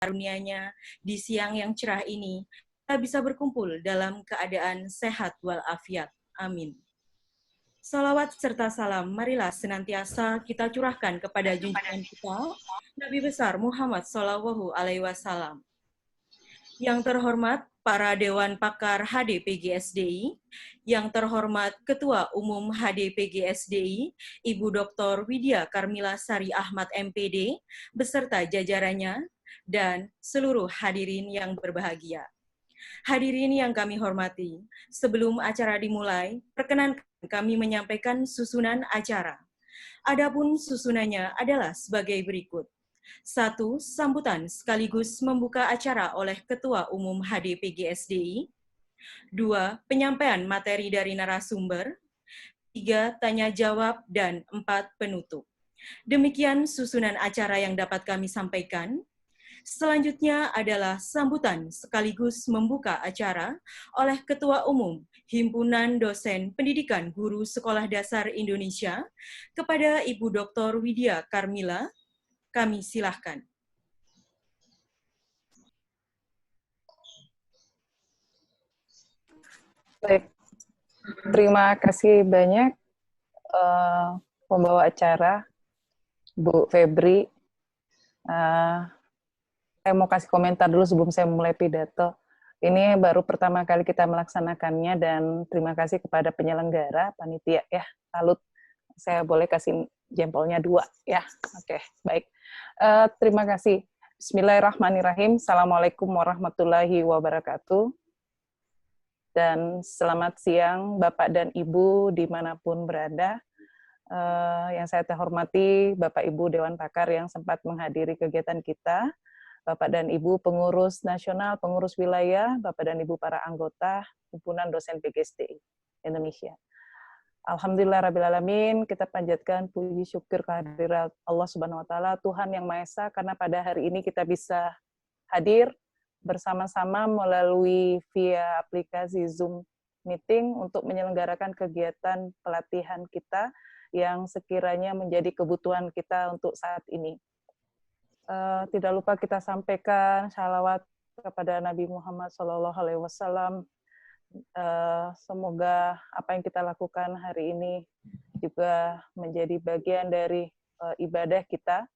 karunia-Nya di siang yang cerah ini, kita bisa berkumpul dalam keadaan sehat walafiat. Amin. Salawat serta salam, marilah senantiasa kita curahkan kepada junjungan kita, Nabi besar Muhammad Shallallahu Alaihi Wasallam. Yang terhormat para Dewan Pakar HDPGSDI, yang terhormat Ketua Umum HDPGSDI, Ibu Dr. Widya Karmila Sari Ahmad MPD, beserta jajarannya, dan seluruh hadirin yang berbahagia. Hadirin yang kami hormati, sebelum acara dimulai, perkenankan kami menyampaikan susunan acara. Adapun susunannya adalah sebagai berikut. 1. Sambutan sekaligus membuka acara oleh Ketua Umum HDPGSDI. 2. Penyampaian materi dari narasumber. 3. Tanya jawab, dan 4. Penutup. Demikian susunan acara yang dapat kami sampaikan. Selanjutnya adalah sambutan sekaligus membuka acara oleh Ketua Umum Himpunan Dosen Pendidikan Guru Sekolah Dasar Indonesia kepada Ibu Dr. Widya Karmila. Kami silahkan. Baik, terima kasih banyak pembawa acara, Bu Febri. Saya mau kasih komentar dulu sebelum saya mulai pidato. Ini baru pertama kali kita melaksanakannya dan terima kasih kepada penyelenggara, panitia ya, salut. Saya boleh kasih jempolnya 2 ya. Oke, baik. Terima kasih. Bismillahirrahmanirrahim. Assalamualaikum warahmatullahi wabarakatuh. Dan selamat siang Bapak dan Ibu dimanapun berada. Yang saya hormati Bapak Ibu Dewan Pakar yang sempat menghadiri kegiatan kita, Bapak dan Ibu pengurus nasional, pengurus wilayah, Bapak dan Ibu para anggota Himpunan Dosen PGSDI Indonesia. Alhamdulillahirrabbilalamin, kita panjatkan puji syukur kehadirat Allah Subhanahu wa Ta'ala, Tuhan Yang Maha Esa, karena pada hari ini kita bisa hadir bersama-sama melalui via aplikasi Zoom Meeting untuk menyelenggarakan kegiatan pelatihan kita yang sekiranya menjadi kebutuhan kita untuk saat ini. Tidak lupa kita sampaikan shalawat kepada Nabi Muhammad SAW. Semoga apa yang kita lakukan hari ini juga menjadi bagian dari ibadah kita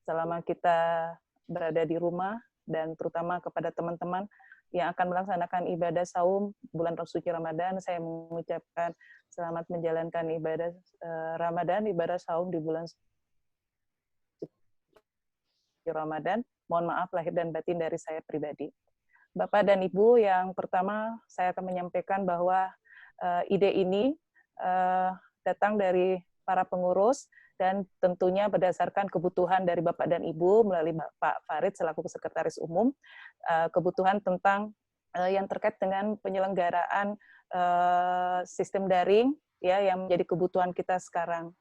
selama kita berada di rumah, dan terutama kepada teman-teman yang akan melaksanakan ibadah saum bulan suci Ramadan. Saya mengucapkan selamat menjalankan ibadah Ramadan, ibadah saum di bulan Ramadan. Mohon maaf lahir dan batin dari saya pribadi. Bapak dan Ibu, yang pertama saya akan menyampaikan bahwa ide ini datang dari para pengurus dan tentunya berdasarkan kebutuhan dari Bapak dan Ibu melalui Pak Farid selaku Sekretaris Umum, kebutuhan tentang yang terkait dengan penyelenggaraan sistem daring ya yang menjadi kebutuhan kita sekarang.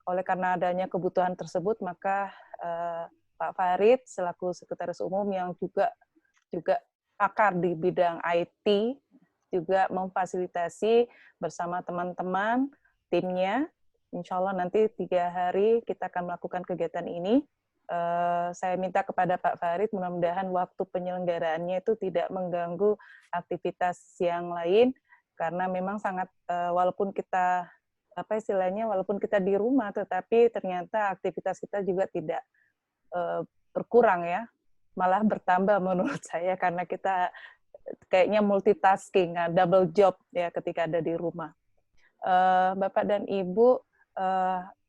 Oleh karena adanya kebutuhan tersebut, maka Pak Farid selaku Sekretaris Umum yang juga pakar di bidang IT juga memfasilitasi bersama teman-teman timnya. Insya Allah nanti 3 hari kita akan melakukan kegiatan ini. Saya minta kepada Pak Farid mudah-mudahan waktu penyelenggaraannya itu tidak mengganggu aktivitas yang lain, karena memang sangat walaupun kita walaupun kita di rumah, tetapi ternyata aktivitas kita juga tidak berkurang ya, malah bertambah menurut saya, karena kita kayaknya multitasking, double job ya ketika ada di rumah. Bapak dan Ibu,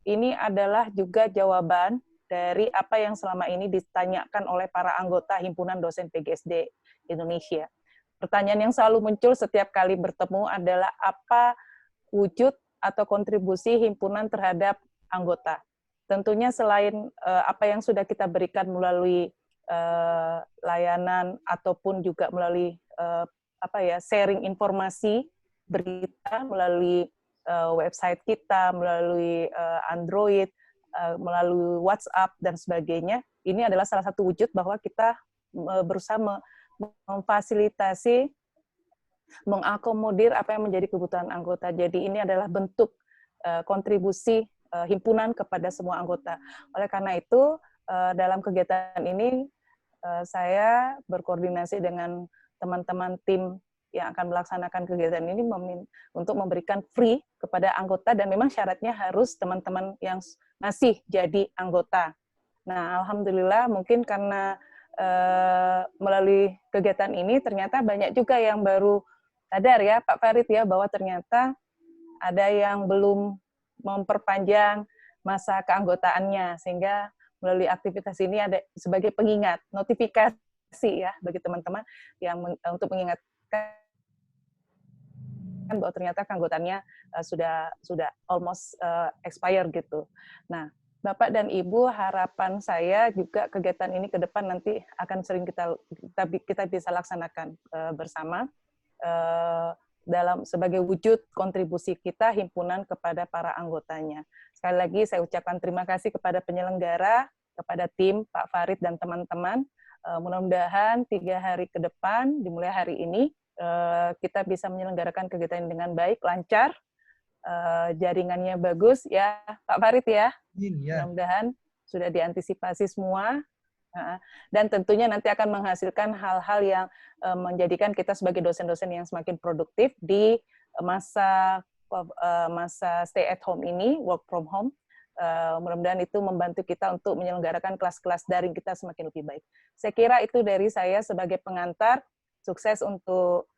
ini adalah juga jawaban dari apa yang selama ini ditanyakan oleh para anggota Himpunan Dosen PGSD Indonesia. Pertanyaan yang selalu muncul setiap kali bertemu adalah apa wujud atau kontribusi himpunan terhadap anggota. Tentunya selain apa yang sudah kita berikan melalui layanan ataupun juga melalui sharing informasi berita melalui website kita, melalui Android, melalui WhatsApp dan sebagainya. Ini adalah salah satu wujud bahwa kita berusaha memfasilitasi, mengakomodir apa yang menjadi kebutuhan anggota. Jadi ini adalah bentuk kontribusi himpunan kepada semua anggota. Oleh karena itu, dalam kegiatan ini saya berkoordinasi dengan teman-teman tim yang akan melaksanakan kegiatan ini untuk memberikan free kepada anggota, dan memang syaratnya harus teman-teman yang masih jadi anggota. Nah, alhamdulillah mungkin karena melalui kegiatan ini ternyata banyak juga yang baru sadar ya Pak Farid ya, bahwa ternyata ada yang belum memperpanjang masa keanggotaannya, sehingga melalui aktivitas ini ada sebagai pengingat, notifikasi ya bagi teman-teman yang untuk mengingatkan bahwa ternyata keanggotaannya sudah almost expire gitu. Nah, Bapak dan Ibu, harapan saya juga kegiatan ini ke depan nanti akan sering kita bisa laksanakan bersama dalam sebagai wujud kontribusi kita himpunan kepada para anggotanya. Sekali lagi saya ucapkan terima kasih kepada penyelenggara, kepada tim Pak Farid dan teman-teman. Mudah-mudahan 3 hari ke depan, dimulai hari ini, kita bisa menyelenggarakan kegiatan ini dengan baik, lancar, jaringannya bagus ya Pak Farid ya. Mudah-mudahan sudah diantisipasi semua, dan tentunya nanti akan menghasilkan hal-hal yang menjadikan kita sebagai dosen-dosen yang semakin produktif di masa stay at home ini, work from home. Mudah-mudahan itu membantu kita untuk menyelenggarakan kelas-kelas daring kita semakin lebih baik. Saya kira itu dari saya sebagai pengantar. Sukses untuk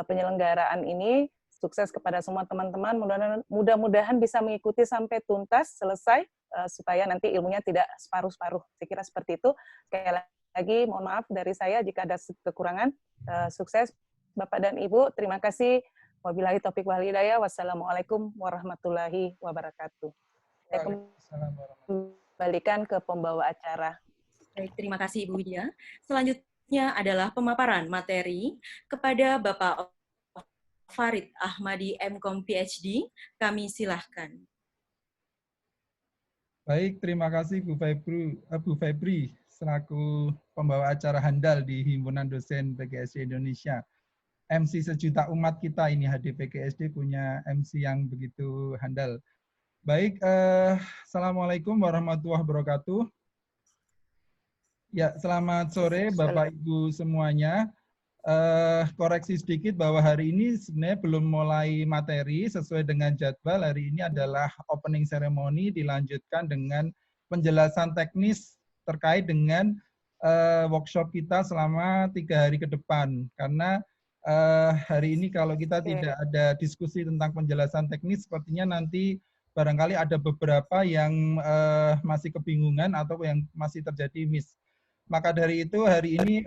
penyelenggaraan ini, sukses kepada semua teman-teman, mudah-mudahan bisa mengikuti sampai tuntas, selesai, supaya nanti ilmunya tidak separuh-separuh. Saya kira seperti itu. Sekali lagi, mohon maaf dari saya jika ada kekurangan. Sukses Bapak dan Ibu, terima kasih. Wabillahi taufiq wal hidayah. Wassalamualaikum warahmatullahi wabarakatuh. Saya kembalikan ke pembawa acara. Baik, terima kasih Ibu Widya. Selanjutnya adalah pemaparan materi kepada Bapak Farid Ahmadi MCom PhD. Kami silahkan. Baik, terima kasih Bu Febri selaku pembawa acara handal di Himpunan Dosen PGSD Indonesia. MC sejuta umat kita ini, HDPGSD punya MC yang begitu handal. Baik, Assalamualaikum warahmatullahi wabarakatuh. Ya, selamat sore Bapak Ibu semuanya. Koreksi sedikit bahwa hari ini sebenarnya belum mulai materi sesuai dengan jadwal. Hari ini adalah opening ceremony, dilanjutkan dengan penjelasan teknis terkait dengan workshop kita selama 3 hari ke depan. Karena hari ini kalau kita tidak ada diskusi tentang penjelasan teknis, sepertinya nanti barangkali ada beberapa yang masih kebingungan atau yang masih terjadi miss. Maka dari itu hari ini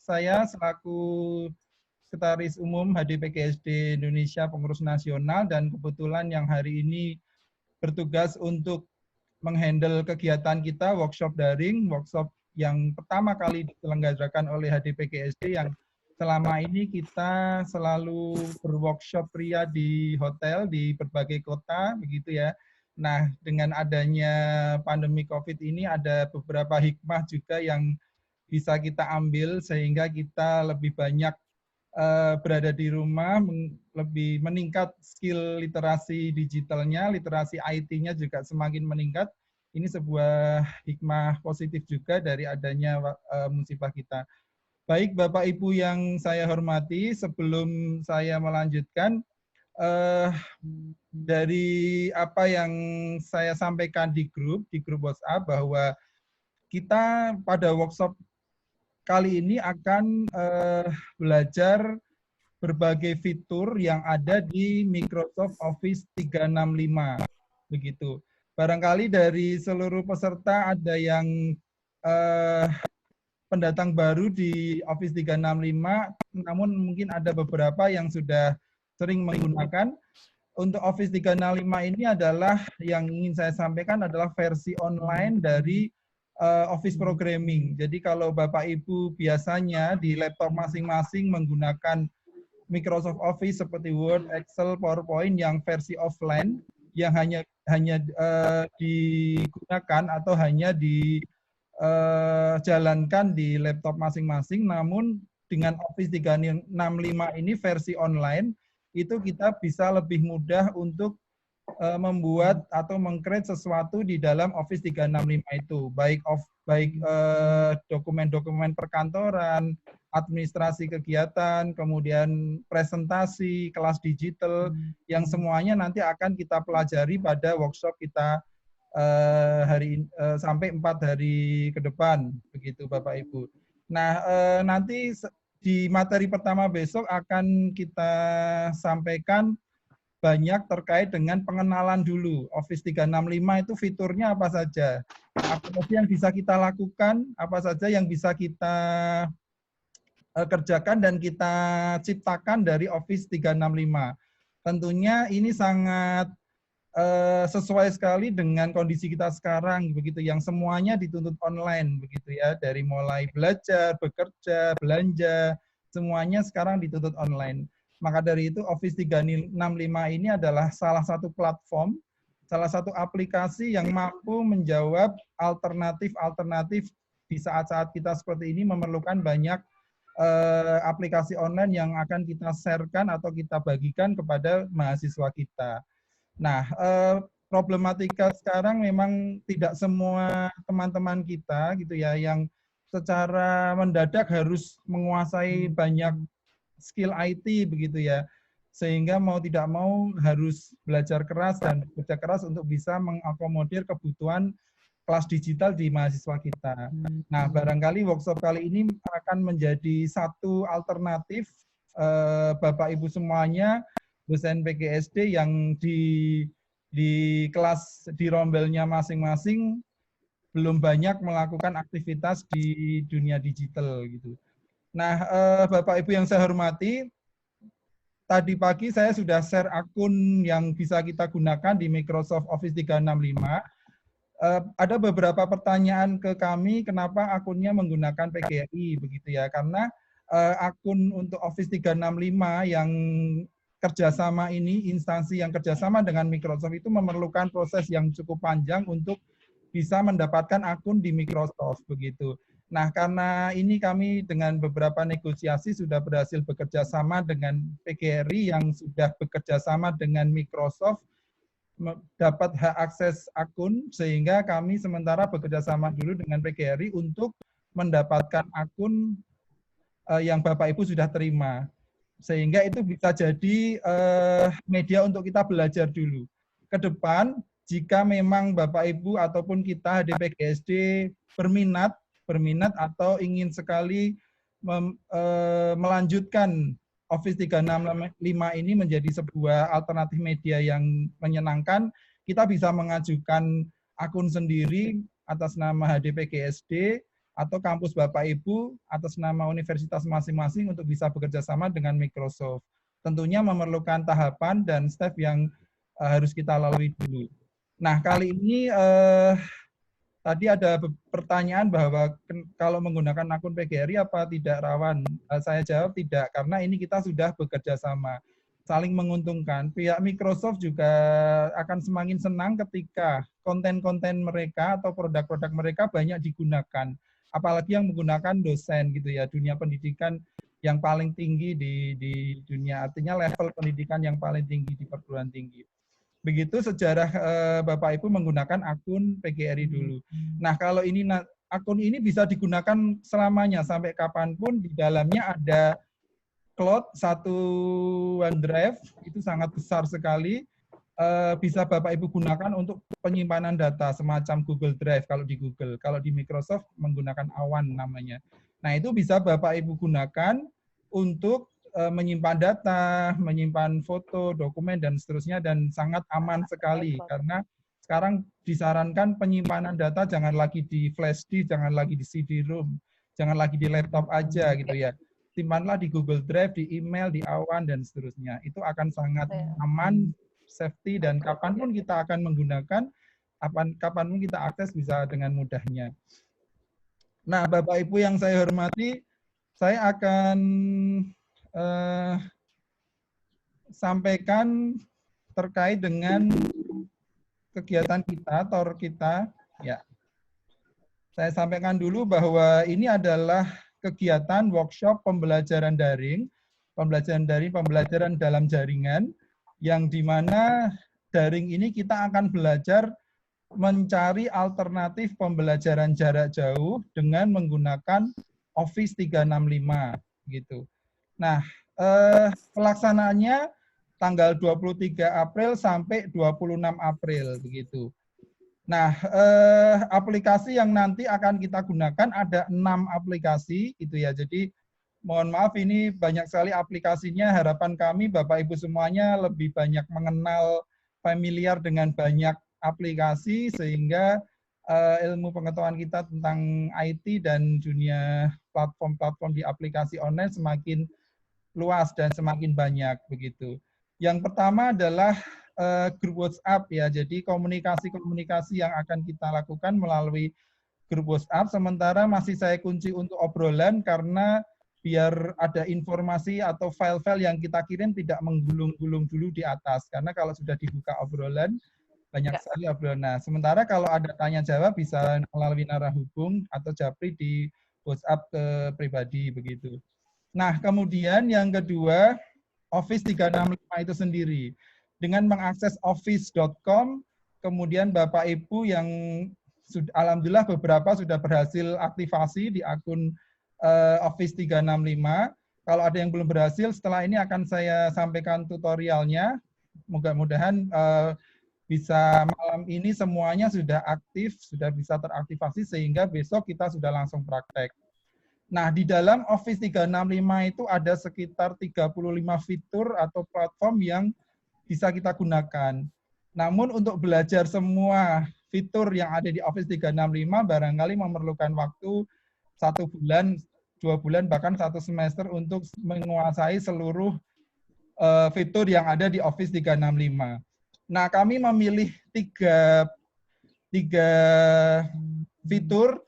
saya selaku Sekretaris Umum HDPGSD Indonesia Pengurus Nasional dan kebetulan yang hari ini bertugas untuk menghandle kegiatan kita workshop daring, workshop yang pertama kali diselenggarakan oleh HDPGSD yang selama ini kita selalu berworkshop pria di hotel di berbagai kota, begitu ya. Nah, dengan adanya pandemi COVID ini ada beberapa hikmah juga yang bisa kita ambil sehingga kita lebih banyak berada di rumah, lebih meningkat skill literasi digitalnya, literasi IT-nya juga semakin meningkat. Ini sebuah hikmah positif juga dari adanya musibah kita. Baik Bapak Ibu yang saya hormati, sebelum saya melanjutkan, dari apa yang saya sampaikan di grup WhatsApp bahwa kita pada workshop kali ini akan belajar berbagai fitur yang ada di Microsoft Office 365, begitu. Barangkali dari seluruh peserta ada yang pendatang baru di Office 365, namun mungkin ada beberapa yang sudah sering menggunakan. Untuk Office 365 ini adalah yang ingin saya sampaikan adalah versi online dari Office Programming. Jadi kalau Bapak Ibu biasanya di laptop masing-masing menggunakan Microsoft Office seperti Word, Excel, PowerPoint yang versi offline yang hanya digunakan atau hanya jalankan di laptop masing-masing, namun dengan Office 365 ini versi online, itu kita bisa lebih mudah untuk membuat atau meng-create sesuatu di dalam Office 365 itu, baik dokumen-dokumen perkantoran, administrasi kegiatan, kemudian presentasi, kelas digital, yang semuanya nanti akan kita pelajari pada workshop kita sampai 4 hari ke depan, begitu Bapak Ibu. Nah, nanti di materi pertama besok akan kita sampaikan banyak terkait dengan pengenalan dulu. Office 365 itu fiturnya apa saja, apa saja yang bisa kita lakukan, apa saja yang bisa kita kerjakan dan kita ciptakan dari Office 365. Tentunya ini sangat sesuai sekali dengan kondisi kita sekarang, begitu, yang semuanya dituntut online, begitu ya, dari mulai belajar, bekerja, belanja, semuanya sekarang dituntut online. Maka dari itu Office 365 ini adalah salah satu platform, salah satu aplikasi yang mampu menjawab alternatif-alternatif di saat-saat kita seperti ini memerlukan banyak aplikasi online yang akan kita sharekan atau kita bagikan kepada mahasiswa kita. Nah, problematika sekarang memang tidak semua teman-teman kita gitu ya yang secara mendadak harus menguasai banyak skill IT begitu ya, sehingga mau tidak mau harus belajar keras dan bekerja keras untuk bisa mengakomodir kebutuhan kelas digital di mahasiswa kita. Nah, barangkali workshop kali ini akan menjadi satu alternatif Bapak Ibu semuanya, dosen PGSD yang di kelas di rombelnya masing-masing belum banyak melakukan aktivitas di dunia digital gitu. Nah, Bapak Ibu yang saya hormati, tadi pagi saya sudah share akun yang bisa kita gunakan di Microsoft Office 365. Ada beberapa pertanyaan ke kami, kenapa akunnya menggunakan PGRI begitu ya? Karena akun untuk Office 365 yang kerjasama ini, instansi yang kerjasama dengan Microsoft itu memerlukan proses yang cukup panjang untuk bisa mendapatkan akun di Microsoft begitu. Nah, karena ini kami dengan beberapa negosiasi sudah berhasil bekerja sama dengan PGRI yang sudah bekerja sama dengan Microsoft, dapat hak akses akun, sehingga kami sementara bekerja sama dulu dengan PGRI untuk mendapatkan akun yang Bapak Ibu sudah terima. Sehingga itu bisa jadi media untuk kita belajar dulu. Ke depan, jika memang Bapak Ibu ataupun kita HDPGSD berminat atau ingin sekali melanjutkan Office 365 ini menjadi sebuah alternatif media yang menyenangkan, kita bisa mengajukan akun sendiri atas nama HDPGSD atau kampus Bapak Ibu atas nama universitas masing-masing untuk bisa bekerja sama dengan Microsoft. Tentunya memerlukan tahapan dan step yang harus kita lalui dulu. Nah, kali ini tadi ada pertanyaan bahwa kalau menggunakan akun PGRI apa tidak rawan? Saya jawab tidak, karena ini kita sudah bekerja sama, saling menguntungkan. Pihak Microsoft juga akan semakin senang ketika konten-konten mereka atau produk-produk mereka banyak digunakan. Apalagi yang menggunakan dosen gitu ya, dunia pendidikan yang paling tinggi di dunia, artinya level pendidikan yang paling tinggi di perguruan tinggi. Begitu sejarah Bapak Ibu menggunakan akun PGRI dulu. Nah, kalau ini akun ini bisa digunakan selamanya sampai kapanpun. Di dalamnya ada cloud, satu OneDrive, itu sangat besar sekali. Bisa Bapak Ibu gunakan untuk penyimpanan data semacam Google Drive kalau di Google. Kalau di Microsoft menggunakan Awan namanya. Nah, itu bisa Bapak Ibu gunakan untuk menyimpan data, menyimpan foto, dokumen, dan seterusnya, dan sangat aman sekali. Karena sekarang disarankan penyimpanan data jangan lagi di flash disk, jangan lagi di CD-ROM, jangan lagi di laptop aja gitu ya. Simpanlah di Google Drive, di email, di Awan, dan seterusnya. Itu akan sangat aman, safety, dan kapanpun kita akan menggunakan, kapanpun kita akses bisa dengan mudahnya. Nah, Bapak Ibu yang saya hormati, saya akan sampaikan terkait dengan kegiatan kita, TOR kita. Ya, saya sampaikan dulu bahwa ini adalah kegiatan workshop pembelajaran daring, pembelajaran dalam jaringan, yang dimana daring ini kita akan belajar mencari alternatif pembelajaran jarak jauh dengan menggunakan Office 365 gitu. Nah, pelaksanaannya tanggal 23 April sampai 26 April begitu. Nah, aplikasi yang nanti akan kita gunakan ada 6 aplikasi gitu ya. Jadi mohon maaf ini banyak sekali aplikasinya. Harapan kami Bapak Ibu semuanya lebih banyak mengenal, familiar dengan banyak aplikasi sehingga ilmu pengetahuan kita tentang IT dan dunia platform-platform di aplikasi online semakin luas dan semakin banyak begitu. Yang pertama adalah grup WhatsApp ya. Jadi komunikasi-komunikasi yang akan kita lakukan melalui grup WhatsApp. Sementara masih saya kunci untuk obrolan karena biar ada informasi atau file-file yang kita kirim tidak menggulung-gulung dulu di atas. Karena kalau sudah dibuka obrolan, banyak sekali obrolan. Nah, sementara kalau ada tanya jawab bisa melalui narahubung atau japri di WhatsApp ke pribadi begitu. Nah, kemudian yang kedua, Office 365 itu sendiri. Dengan mengakses office.com, kemudian Bapak Ibu yang alhamdulillah beberapa sudah berhasil aktivasi di akun Office 365. Kalau ada yang belum berhasil, setelah ini akan saya sampaikan tutorialnya. Mudah-mudahan bisa malam ini semuanya sudah aktif, sudah bisa teraktivasi sehingga besok kita sudah langsung praktek. Nah, di dalam Office 365 itu ada sekitar 35 fitur atau platform yang bisa kita gunakan. Namun untuk belajar semua fitur yang ada di Office 365 barangkali memerlukan waktu 1 bulan, 2 bulan, bahkan 1 semester untuk menguasai seluruh fitur yang ada di Office 365. Nah, kami memilih tiga fitur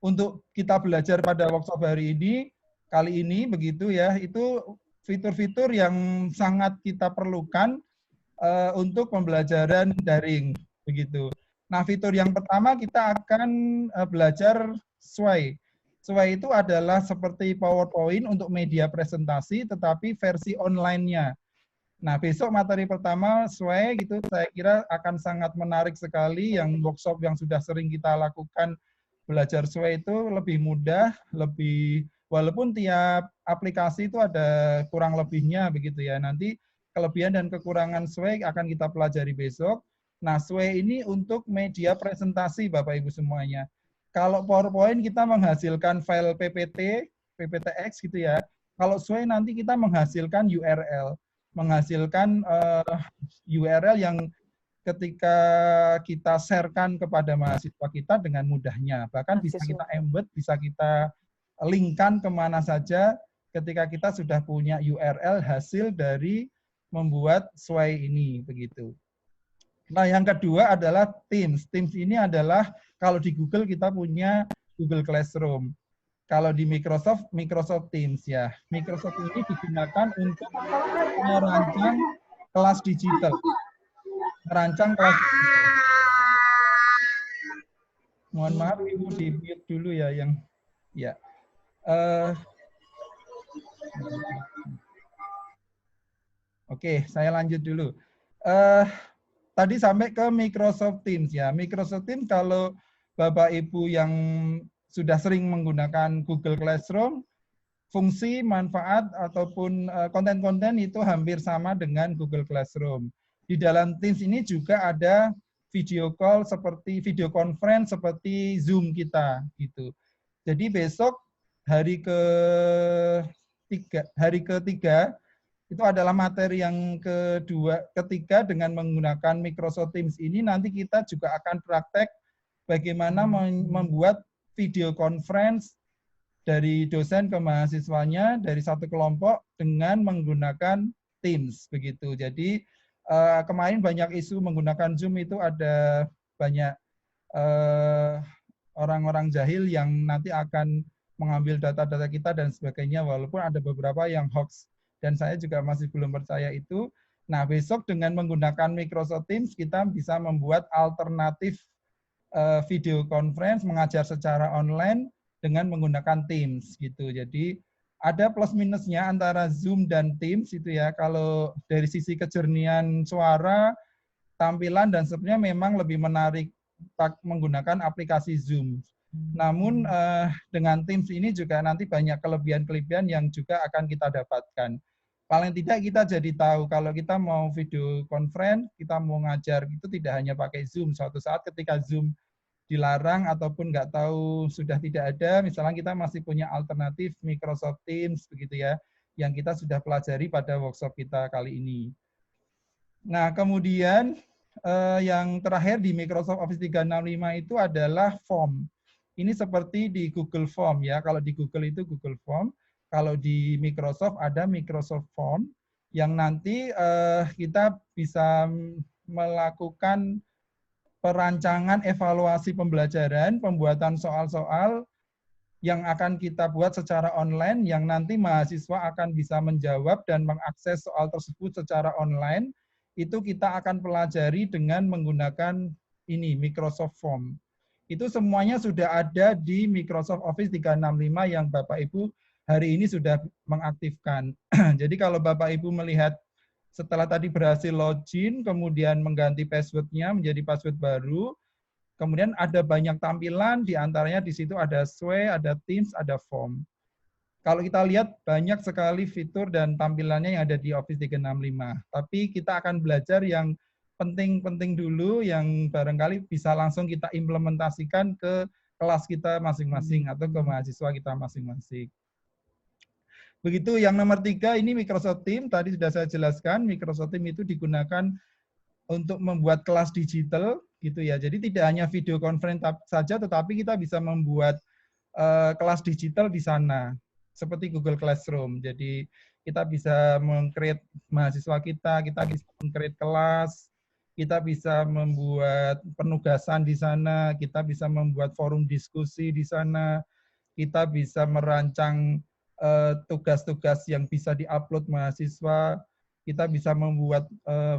untuk kita belajar pada workshop hari ini, kali ini begitu ya, itu fitur-fitur yang sangat kita perlukan untuk pembelajaran daring begitu. Nah, fitur yang pertama kita akan belajar Sway. Sway itu adalah seperti PowerPoint untuk media presentasi, tetapi versi online-nya. Nah, besok materi pertama Sway gitu, saya kira akan sangat menarik sekali. Yang workshop yang sudah sering kita lakukan belajar Sway itu lebih mudah, lebih walaupun tiap aplikasi itu ada kurang lebihnya begitu ya. Nanti kelebihan dan kekurangan Sway akan kita pelajari besok. Nah, Sway ini untuk media presentasi Bapak Ibu semuanya. Kalau PowerPoint kita menghasilkan file PPT, PPTX gitu ya. Kalau Sway nanti kita menghasilkan URL. Menghasilkan URL yang ketika kita sharekan kepada mahasiswa kita dengan mudahnya. Bahkan bisa kita embed, bisa kita linkkan kemana saja ketika kita sudah punya URL hasil dari membuat Sway ini. Begitu. Nah, yang kedua adalah Teams. Teams ini adalah kalau di Google kita punya Google Classroom. Kalau di Microsoft, Microsoft Teams ya. Microsoft ini digunakan untuk merancang kelas digital. Merancang kelas digital. Mohon maaf, Ibu di-mute dulu ya yang ya. Oke, saya lanjut dulu. Tadi sampai ke Microsoft Teams ya. Microsoft Teams kalau Bapak Ibu yang sudah sering menggunakan Google Classroom, fungsi, manfaat, ataupun konten-konten itu hampir sama dengan Google Classroom. Di dalam Teams ini juga ada video call seperti video conference seperti Zoom kita gitu. Jadi besok hari ketiga itu adalah materi yang ketiga dengan menggunakan Microsoft Teams ini nanti kita juga akan praktek bagaimana membuat video conference dari dosen ke mahasiswanya dari satu kelompok dengan menggunakan Teams begitu. Jadi kemarin banyak isu menggunakan Zoom itu ada banyak orang-orang jahil yang nanti akan mengambil data-data kita dan sebagainya walaupun ada beberapa yang hoax dan saya juga masih belum percaya itu. Nah, besok dengan menggunakan Microsoft Teams kita bisa membuat alternatif video conference mengajar secara online dengan menggunakan Teams gitu. Jadi ada plus minusnya antara Zoom dan Teams itu ya. Kalau dari sisi kejernihan suara, tampilan dan sebenarnya memang lebih menarik menggunakan aplikasi Zoom. Namun dengan Teams ini juga nanti banyak kelebihan-kelebihan yang juga akan kita dapatkan. Paling tidak kita jadi tahu kalau kita mau video conference, kita mau ngajar itu tidak hanya pakai Zoom. Suatu saat ketika Zoom dilarang ataupun nggak tahu sudah tidak ada, misalnya kita masih punya alternatif Microsoft Teams begitu ya, yang kita sudah pelajari pada workshop kita kali ini. Nah, kemudian yang terakhir di Microsoft Office 365 itu adalah form. Ini seperti di Google Form ya. Kalau di Google itu Google Form, kalau di Microsoft ada Microsoft Form yang nanti kita bisa melakukan perancangan evaluasi pembelajaran, pembuatan soal-soal yang akan kita buat secara online, yang nanti mahasiswa akan bisa menjawab dan mengakses soal tersebut secara online. Itu kita akan pelajari dengan menggunakan ini, Microsoft Form. Itu semuanya sudah ada di Microsoft Office 365 yang Bapak Ibu hari ini sudah mengaktifkan. Jadi kalau Bapak Ibu melihat setelah tadi berhasil login, kemudian mengganti password-nya menjadi password baru, kemudian ada banyak tampilan, di antaranya di situ ada Sway, ada Teams, ada Form. Kalau kita lihat banyak sekali fitur dan tampilannya yang ada di Office 365. Tapi kita akan belajar yang penting-penting dulu, yang barangkali bisa langsung kita implementasikan ke kelas kita masing-masing atau ke mahasiswa kita masing-masing. Begitu yang nomor 3 ini Microsoft Teams. Tadi sudah saya jelaskan, Microsoft Teams itu digunakan untuk membuat kelas digital gitu ya. Jadi tidak hanya video conference saja, tetapi kita bisa membuat kelas digital di sana seperti Google Classroom. Jadi kita bisa meng-create mahasiswa kita bisa meng-create kelas, kita bisa membuat penugasan di sana, kita bisa membuat forum diskusi di sana, kita bisa merancang tugas-tugas yang bisa di-upload mahasiswa, kita bisa membuat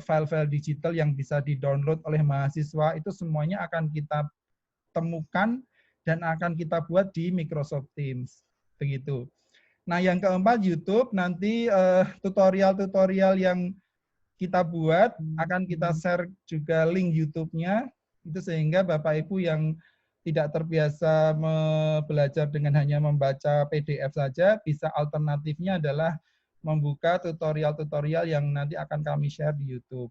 file-file digital yang bisa di-download oleh mahasiswa, itu semuanya akan kita temukan dan akan kita buat di Microsoft Teams. Begitu. Nah, yang keempat, YouTube. Nanti tutorial-tutorial yang kita buat akan kita share juga link YouTube-nya, itu sehingga Bapak Ibu yang tidak terbiasa belajar dengan hanya membaca PDF saja, bisa alternatifnya adalah membuka tutorial-tutorial yang nanti akan kami share di YouTube.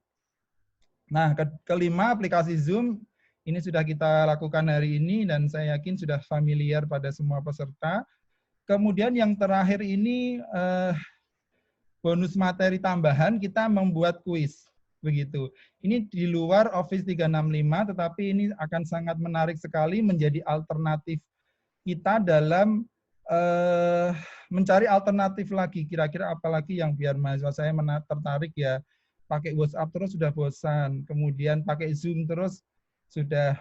Nah, kelima, aplikasi Zoom. Ini sudah kita lakukan hari ini dan saya yakin sudah familiar pada semua peserta. Kemudian yang terakhir ini bonus materi tambahan, kita membuat kuis. Begitu. Ini di luar Office 365, tetapi ini akan sangat menarik sekali menjadi alternatif kita dalam mencari alternatif lagi. Kira-kira apalagi yang biar mahasiswa saya tertarik ya. Pakai WhatsApp terus sudah bosan. Kemudian pakai Zoom terus sudah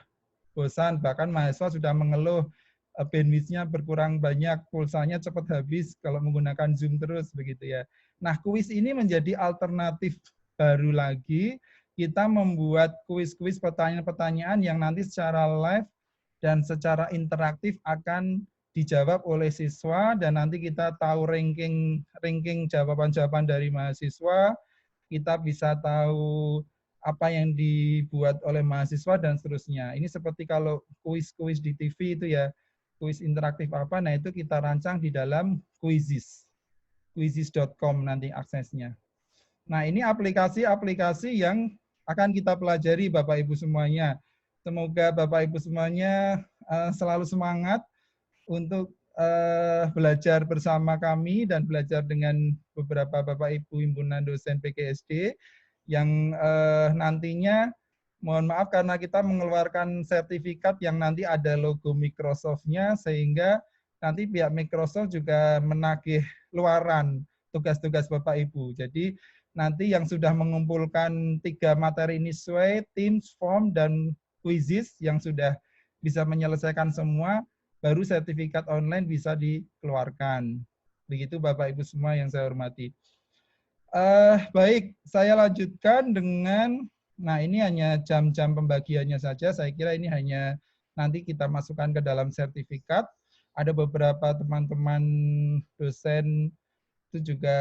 bosan. Bahkan mahasiswa sudah mengeluh bandwidth-nya berkurang banyak, pulsanya cepat habis kalau menggunakan Zoom terus begitu ya. Nah, kuis ini menjadi alternatif baru lagi. Kita membuat kuis-kuis pertanyaan-pertanyaan yang nanti secara live dan secara interaktif akan dijawab oleh siswa dan nanti kita tahu ranking jawaban-jawaban dari mahasiswa, kita bisa tahu apa yang dibuat oleh mahasiswa dan seterusnya. Ini seperti kalau kuis-kuis di TV itu ya, kuis interaktif apa, nah itu kita rancang di dalam Quizizz. Quizizz.com nanti aksesnya. Nah, ini aplikasi-aplikasi yang akan kita pelajari Bapak Ibu semuanya. Semoga Bapak Ibu semuanya selalu semangat untuk belajar bersama kami dan belajar dengan beberapa Bapak Ibu himpunan dosen PGSD yang nantinya mohon maaf karena kita mengeluarkan sertifikat yang nanti ada logo Microsoft-nya sehingga nanti pihak Microsoft juga menagih luaran tugas-tugas Bapak Ibu. Jadi nanti yang sudah mengumpulkan 3 materi ini Sway, Teams, Form, dan Quizizz yang sudah bisa menyelesaikan semua, baru sertifikat online bisa dikeluarkan. Begitu Bapak Ibu semua yang saya hormati. Baik, saya lanjutkan dengan, nah ini hanya jam-jam pembagiannya saja, saya kira ini hanya nanti kita masukkan ke dalam sertifikat. Ada beberapa teman-teman dosen Itu juga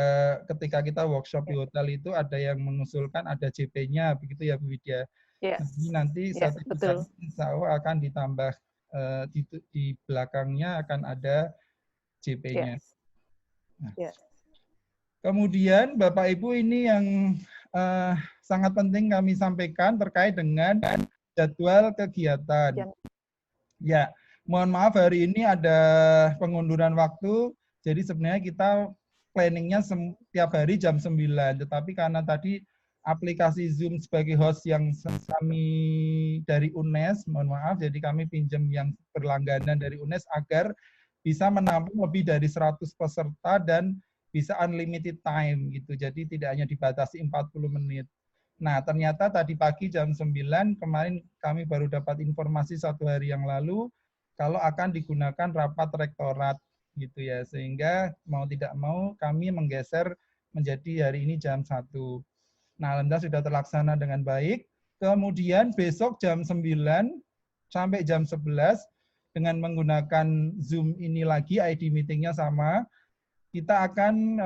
ketika kita workshop di hotel itu ada yang mengusulkan ada JP-nya, begitu ya Bu Widya. Ya, Jadi nanti ya, sertifikat betul. insya Allah akan ditambah di belakangnya akan ada Ya, JP-nya. Nah, ya. kemudian Bapak Ibu ini yang sangat penting kami sampaikan terkait dengan jadwal kegiatan. Ya, mohon maaf hari ini ada pengunduran waktu. Jadi sebenarnya kita planningnya setiap hari jam 9. Tetapi karena tadi aplikasi Zoom sebagai host yang kami dari UNES, mohon maaf, jadi kami pinjam yang berlangganan dari UNES agar bisa menampung lebih dari 100 peserta dan bisa unlimited time gitu. Jadi tidak hanya dibatasi 40 menit. Nah, ternyata tadi pagi jam 9, kemarin kami baru dapat informasi 1 hari yang lalu, kalau akan digunakan rapat rektorat, gitu ya. Sehingga mau tidak mau kami menggeser menjadi hari ini jam 1. Nah, alhamdulillah sudah terlaksana dengan baik. Kemudian besok jam 9 sampai jam 11, dengan menggunakan Zoom ini lagi, ID meeting-nya sama, kita akan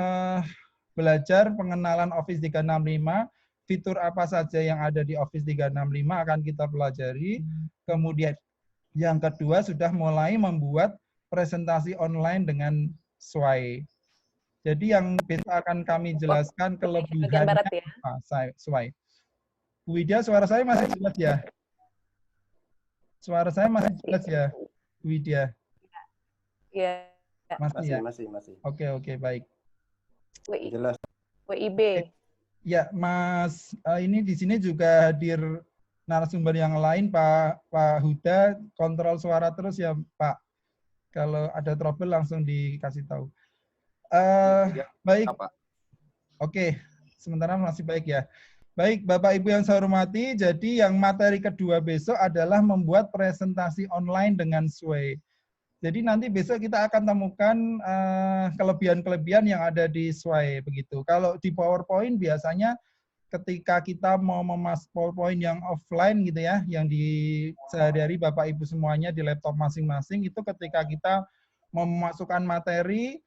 belajar pengenalan Office 365, fitur apa saja yang ada di Office 365 akan kita pelajari. Kemudian yang kedua sudah mulai membuat presentasi online dengan SWAY. Jadi yang besok akan kami jelaskan kelebihannya barat ya. apa, SWAY. Bu Widya, suara saya masih jelas ya? Suara saya masih jelas ya, Bu Widya? Iya. Masih ya? Masih. Oke, baik. Jelas. WIB. Ya, Mas, ini di sini juga hadir narasumber yang lain, Pak Huda, kontrol suara terus ya, Pak. Kalau ada trouble langsung dikasih tahu. Baik. Oke, sementara masih baik ya. Baik, Bapak Ibu yang saya hormati, jadi yang materi kedua besok adalah membuat presentasi online dengan SWAY. Jadi nanti besok kita akan temukan kelebihan-kelebihan yang ada di SWAY begitu. Kalau di PowerPoint biasanya ketika kita mau memasuk PowerPoint yang offline gitu ya, yang di sehari-hari Bapak Ibu semuanya di laptop masing-masing, itu ketika kita mau memasukkan materi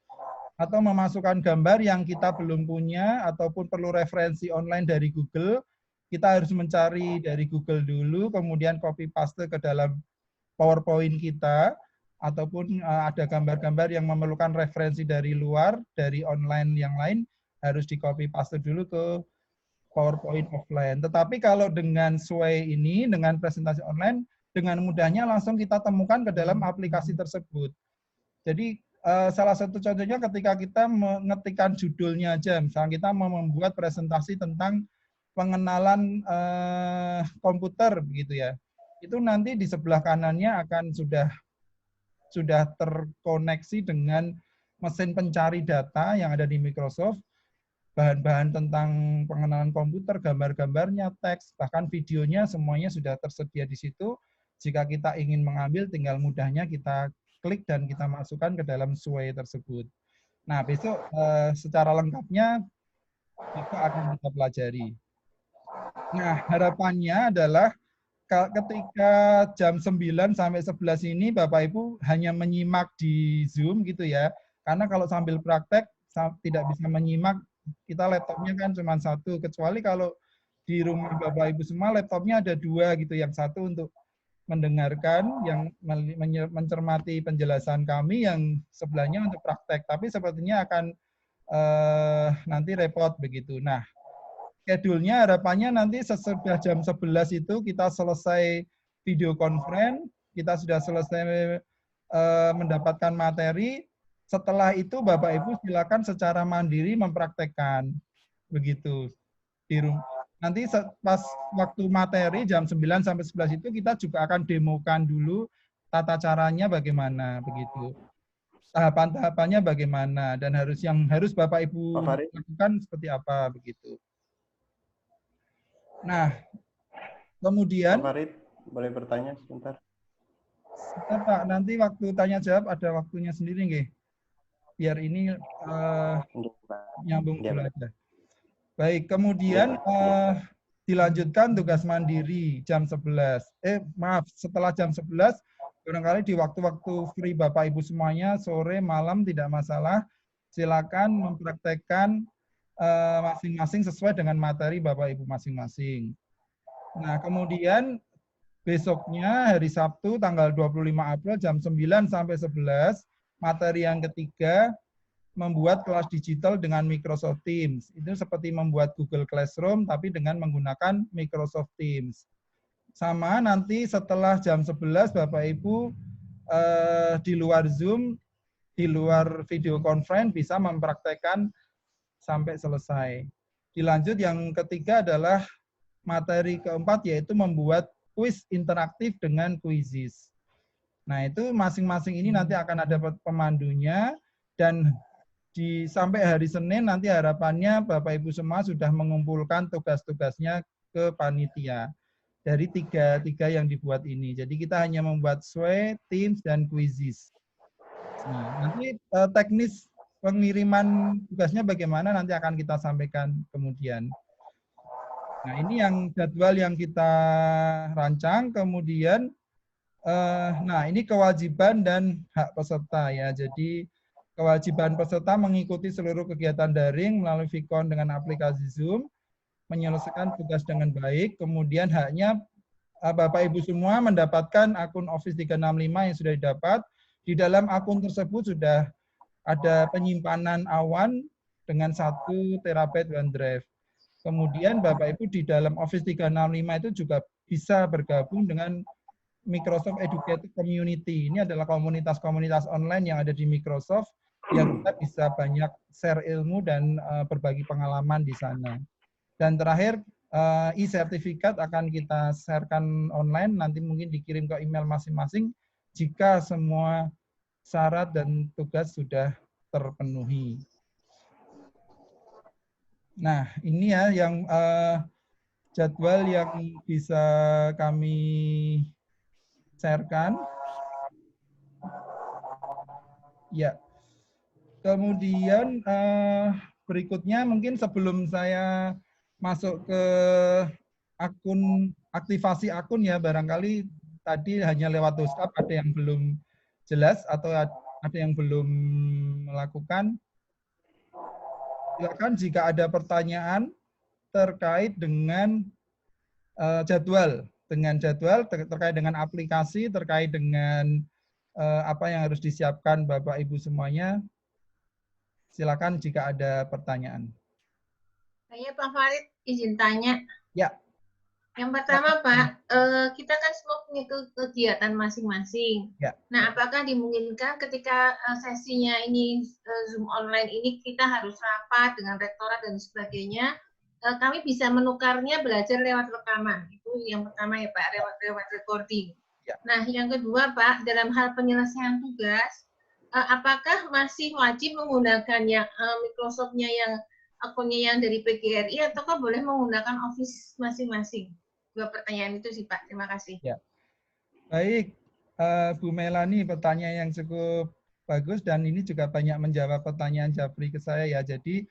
atau memasukkan gambar yang kita belum punya ataupun perlu referensi online dari Google, kita harus mencari dari Google dulu, kemudian copy paste ke dalam PowerPoint kita, ataupun ada gambar-gambar yang memerlukan referensi dari luar, dari online yang lain, harus di copy paste dulu ke PowerPoint offline. Tetapi kalau dengan SWAY ini, dengan presentasi online, dengan mudahnya langsung kita temukan ke dalam aplikasi tersebut. Jadi salah satu contohnya ketika kita mengetikkan judulnya aja, misalnya kita mau membuat presentasi tentang pengenalan komputer begitu ya. Itu nanti di sebelah kanannya akan sudah terkoneksi dengan mesin pencari data yang ada di Microsoft, bahan-bahan tentang pengenalan komputer, gambar-gambarnya, teks, bahkan videonya semuanya sudah tersedia di situ. Jika kita ingin mengambil, tinggal mudahnya kita klik dan kita masukkan ke dalam SWAY tersebut. Nah, besok secara lengkapnya kita akan kita pelajari. Nah, harapannya adalah ketika jam 9 sampai 11 ini Bapak Ibu hanya menyimak di Zoom gitu ya. Karena kalau sambil praktek tidak bisa menyimak, kita laptopnya kan cuma satu. Kecuali kalau di rumah Bapak Ibu semua laptopnya ada 2 gitu. Yang satu untuk mendengarkan, yang mencermati penjelasan kami, yang sebelahnya untuk praktek. Tapi sepertinya akan nanti repot begitu. Nah, schedule-nya harapannya nanti sesudah jam 11 itu kita selesai video conference, kita sudah selesai mendapatkan materi. Setelah itu Bapak Ibu silakan secara mandiri mempraktekkan begitu di rumah. Nanti pas waktu materi jam 9 sampai 11 itu kita juga akan demokan dulu tata caranya bagaimana begitu. Tahapan-tahapannya bagaimana dan yang harus Bapak Ibu lakukan seperti apa begitu. Nah, kemudian Pak Farid, boleh bertanya sebentar? Sebentar, Pak, nanti waktu tanya jawab ada waktunya sendiri nggih. Biar ini nyambung dulu aja. Baik, kemudian dilanjutkan tugas mandiri jam 11. Setelah jam 11, barangkali di waktu-waktu free Bapak Ibu semuanya, sore, malam, tidak masalah. silakan mempraktekkan masing-masing sesuai dengan materi Bapak Ibu masing-masing. Nah, kemudian besoknya hari Sabtu tanggal 25 April jam 9 sampai 11, materi yang ketiga, membuat kelas digital dengan Microsoft Teams. Itu seperti membuat Google Classroom, tapi dengan menggunakan Microsoft Teams. Sama nanti setelah jam 11, Bapak Ibu di luar Zoom, di luar video conference bisa mempraktekkan sampai selesai. Dilanjut yang ketiga adalah materi keempat, yaitu membuat kuis interaktif dengan Quizizz. Nah, itu masing-masing ini nanti akan ada pemandunya, dan sampai hari Senin nanti harapannya Bapak Ibu semua sudah mengumpulkan tugas-tugasnya ke panitia dari tiga yang dibuat ini. Jadi kita hanya membuat Sway, Teams, dan Quizizz. Nah, nanti teknis pengiriman tugasnya bagaimana nanti akan kita sampaikan kemudian. Nah, ini yang jadwal yang kita rancang. Kemudian, nah ini kewajiban dan hak peserta ya. Jadi kewajiban peserta mengikuti seluruh kegiatan daring melalui Vicon dengan aplikasi Zoom, menyelesaikan tugas dengan baik. Kemudian haknya Bapak Ibu semua mendapatkan akun Office 365 yang sudah didapat. Di dalam akun tersebut sudah ada penyimpanan awan dengan 1 terabyte OneDrive. Kemudian Bapak Ibu di dalam Office 365 itu juga bisa bergabung dengan Microsoft Educator Community. Ini adalah komunitas-komunitas online yang ada di Microsoft yang kita bisa banyak share ilmu dan berbagi pengalaman di sana. Dan terakhir, e-sertifikat akan kita sharekan online, nanti mungkin dikirim ke email masing-masing jika semua syarat dan tugas sudah terpenuhi. Nah, ini ya yang jadwal yang bisa kami sharekan. Ya. Kemudian berikutnya mungkin sebelum saya masuk ke akun, aktivasi akun ya, barangkali tadi hanya lewat WhatsApp ada yang belum jelas atau ada yang belum melakukan. Silakan jika ada pertanyaan terkait dengan jadwal, terkait dengan aplikasi, terkait dengan apa yang harus disiapkan Bapak Ibu semuanya. Silakan jika ada pertanyaan. Saya Pak Farid izin tanya. Ya. Yang pertama Pak, kita kan semua punya kegiatan masing-masing. Ya. Nah, apakah dimungkinkan ketika sesinya ini Zoom online ini kita harus rapat dengan rektorat dan sebagainya, kami bisa menukarnya belajar lewat rekaman. Itu yang pertama ya Pak, lewat recording. Ya. Nah, yang kedua Pak, dalam hal penyelesaian tugas, apakah masih wajib menggunakan yang Microsoft-nya yang akunnya yang dari PGRI ataukah boleh menggunakan Office masing-masing? Dua pertanyaan itu sih Pak, terima kasih. Ya. Baik, Bu Melani, pertanyaan yang cukup bagus dan ini juga banyak menjawab pertanyaan Japri ke saya ya. Jadi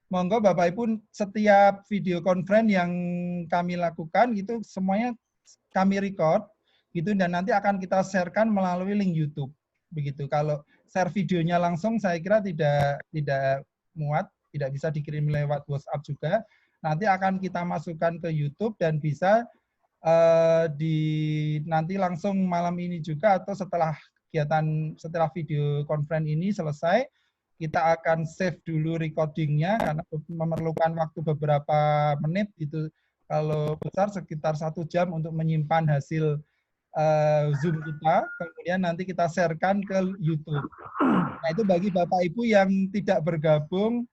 monggo Bapak Ibu setiap video conference yang kami lakukan itu semuanya kami record gitu dan nanti akan kita sharekan melalui link YouTube. Begitu. Kalau share videonya langsung saya kira tidak muat, tidak bisa dikirim lewat WhatsApp juga. Nanti akan kita masukkan ke YouTube dan bisa nanti langsung malam ini juga atau setelah video conference ini selesai, kita akan save dulu recordingnya karena memerlukan waktu beberapa menit itu, kalau besar sekitar 1 jam untuk menyimpan hasil Zoom kita, kemudian nanti kita sharekan ke YouTube. Nah, itu bagi Bapak Ibu yang tidak bergabung,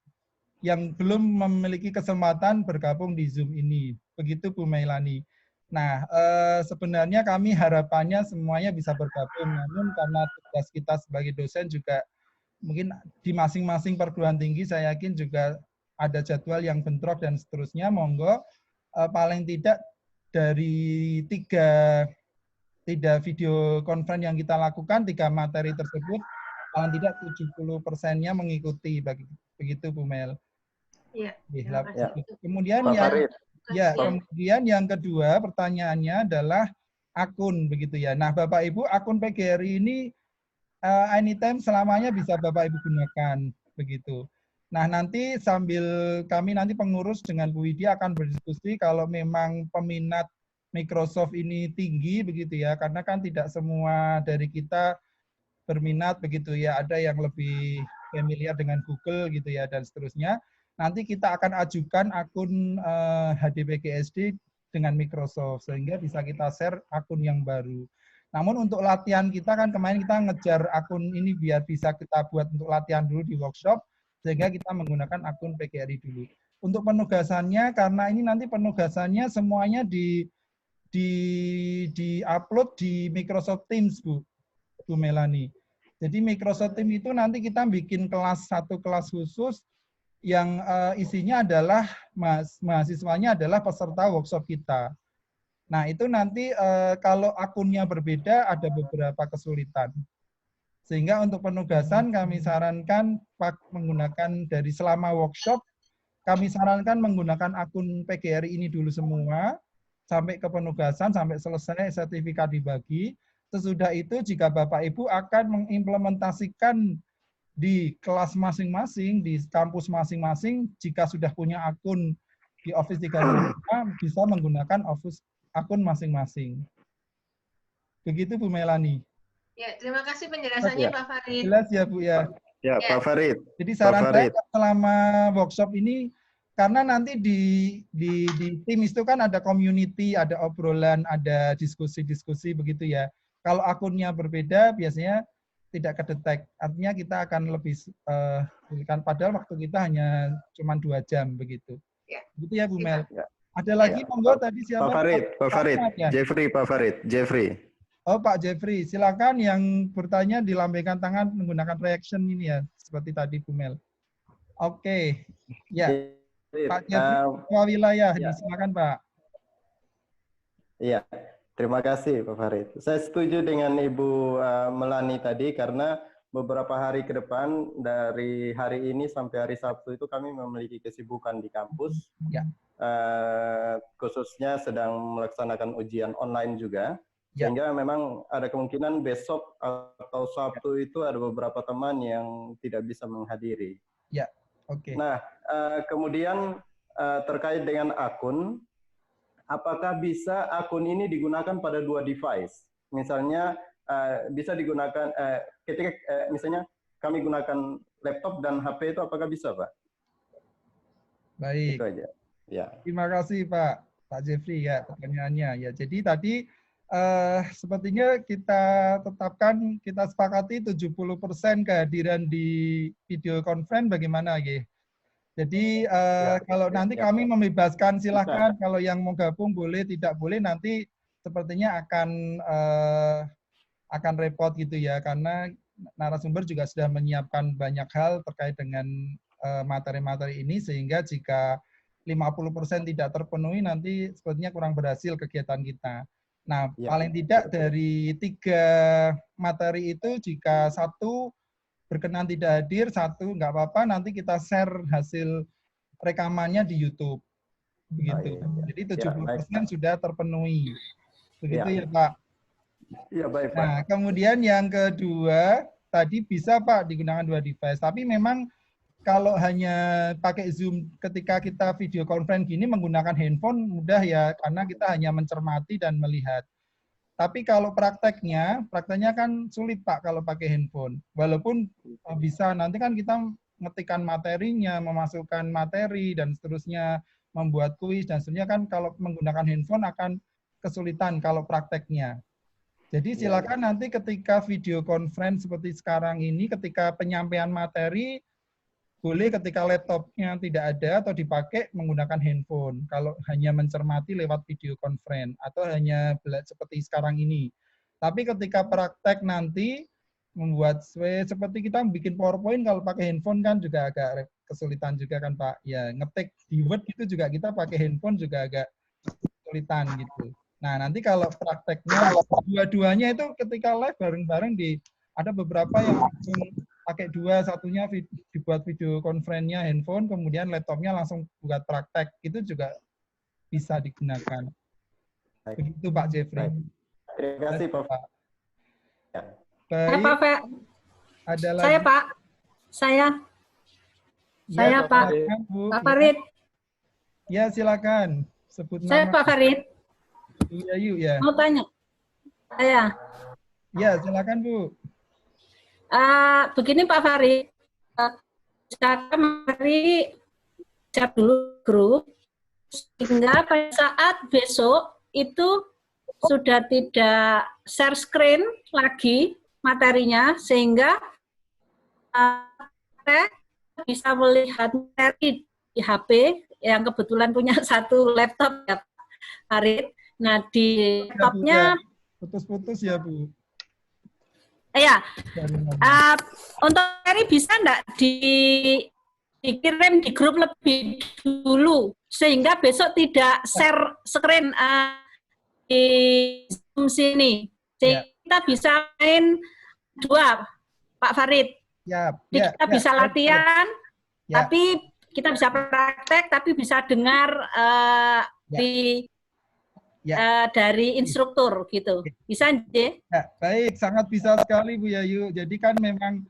yang belum memiliki kesempatan bergabung di Zoom ini. Begitu Bu Melani. Nah, sebenarnya kami harapannya semuanya bisa bergabung, namun karena tugas kita sebagai dosen juga mungkin di masing-masing perguruan tinggi saya yakin juga ada jadwal yang bentrok dan seterusnya. Monggo paling tidak dari tiga video conference yang kita lakukan, 3 materi tersebut, paling tidak 70%-nya mengikuti. Begitu Bu Mel. Iya. Ya. Kemudian yang kedua pertanyaannya adalah akun begitu ya. Nah, Bapak Ibu, akun PGRI ini anytime selamanya bisa Bapak Ibu gunakan begitu. Nah, nanti sambil kami nanti pengurus dengan Bu Widya akan berdiskusi kalau memang peminat Microsoft ini tinggi begitu ya, karena kan tidak semua dari kita berminat begitu ya, ada yang lebih familiar dengan Google gitu ya dan seterusnya. Nanti kita akan ajukan akun HDPGSD dengan Microsoft sehingga bisa kita share akun yang baru. Namun untuk latihan kita kan kemarin kita ngejar akun ini biar bisa kita buat untuk latihan dulu di workshop sehingga kita menggunakan akun PGRI dulu. Untuk penugasannya karena ini nanti penugasannya semuanya di upload di Microsoft Teams Bu Melani. Jadi Microsoft Teams itu nanti kita bikin satu kelas khusus yang isinya adalah mahasiswanya adalah peserta workshop kita. Nah, itu nanti kalau akunnya berbeda ada beberapa kesulitan. Sehingga untuk penugasan kami sarankan menggunakan dari selama workshop, kami sarankan menggunakan akun PGRI ini dulu semua, sampai ke penugasan, sampai selesai sertifikat dibagi. Sesudah itu jika Bapak Ibu akan mengimplementasikan di kelas masing-masing, di kampus masing-masing, jika sudah punya akun di Office 365, bisa menggunakan akun masing-masing. Begitu Bu Melani. Ya, terima kasih penjelasannya Pak Farid. Jelas ya Bu ya. Ya, Pak Farid. Jadi saran saya selama workshop ini, karena nanti di tim itu kan ada community, ada obrolan, ada diskusi-diskusi begitu ya. Kalau akunnya berbeda, biasanya tidak kedetek. Artinya kita akan lebih, padahal waktu kita hanya cuma 2 jam begitu. Ya. Begitu ya Bu Mel. Ya. Ada lagi monggo tadi siapa? Pak Farid, ya? Jeffrey. Oh Pak Jeffrey, silakan yang bertanya dilambaikan tangan menggunakan reaction ini ya, seperti tadi Bu Mel. Oke, ya. Pak Jeffrey, wilayah, ya. Silakan Pak. Iya, terima kasih Pak Farid. Saya setuju dengan Ibu Melani tadi karena beberapa hari ke depan dari hari ini sampai hari Sabtu itu kami memiliki kesibukan di kampus. Ya. Khususnya sedang melaksanakan ujian online juga. Sehingga memang ada kemungkinan besok atau Sabtu itu ada beberapa teman yang tidak bisa menghadiri. Ya, oke. Nah, kemudian terkait dengan akun, apakah bisa akun ini digunakan pada 2 device? Misalnya bisa digunakan ketika misalnya kami gunakan laptop dan HP itu apakah bisa, Pak? Baik. Itu aja. Ya. Terima kasih Pak Jeffrey ya pertanyaannya. Ya, jadi tadi sepertinya kita tetapkan, kita sepakati 70% kehadiran di video conference bagaimana ya. Jadi kalau nanti kami membebaskan silakan, kalau yang mau gabung boleh, tidak boleh nanti sepertinya akan repot gitu ya, karena narasumber juga sudah menyiapkan banyak hal terkait dengan materi-materi ini, sehingga jika 50% tidak terpenuhi nanti sepertinya kurang berhasil kegiatan kita. Nah, paling tidak dari 3 materi itu, jika 1 berkenan tidak hadir, 1 nggak apa-apa, nanti kita share hasil rekamannya di YouTube. Begitu. Jadi 70% sudah terpenuhi. Begitu ya Pak? Iya, baik Pak. Nah, kemudian yang kedua, tadi bisa Pak digunakan 2 device, tapi memang kalau hanya pakai Zoom ketika kita video conference gini menggunakan handphone mudah ya, karena kita hanya mencermati dan melihat. Tapi kalau prakteknya kan sulit Pak kalau pakai handphone. Walaupun bisa, nanti kan kita ngetikkan materinya, memasukkan materi, dan seterusnya, membuat kuis, dan seterusnya kan kalau menggunakan handphone akan kesulitan kalau prakteknya. Jadi silakan nanti ketika video conference seperti sekarang ini, ketika penyampaian materi, boleh ketika laptopnya tidak ada atau dipakai menggunakan handphone. Kalau hanya mencermati lewat video conference atau hanya seperti sekarang ini. Tapi ketika praktek nanti membuat seperti kita bikin PowerPoint kalau pakai handphone kan juga agak kesulitan juga kan Pak. Ya ngetik di Word itu juga kita pakai handphone juga agak kesulitan gitu. Nah nanti kalau prakteknya dua-duanya itu ketika live bareng-bareng ada beberapa yang pakai 2, satunya dibuat video conference-nya handphone, kemudian laptopnya langsung buat praktek, itu juga bisa digunakan. Begitu Pak Jeffrey. Terima kasih Pak. Baik, ada lagi. Saya Pak. Saya Ya, Pak. silakan, Bu. Pak Farid. Ya, silakan. Sebut Saya nama. Pak Farid. Iya, yuk ya. Mau tanya. Saya. Ya, silakan, Bu. Begini Pak Farid. Saya mari chat dulu grup sehingga pada saat besok itu sudah tidak share screen lagi materinya, sehingga saya bisa melihat materi di HP yang kebetulan punya satu laptop ya Pak Farid. Nah di laptopnya putus-putus ya Bu. Ya, untuk materi bisa enggak dikirim di grup lebih dulu sehingga besok tidak share screen di Zoom sini, sehingga kita bisa main dua, Pak Farid. Kita bisa latihan, tapi kita bisa praktek, tapi bisa dengar dari instruktur gitu. Bisa, Nje? Ya, baik, sangat bisa sekali Bu Yayu. Jadi kan memang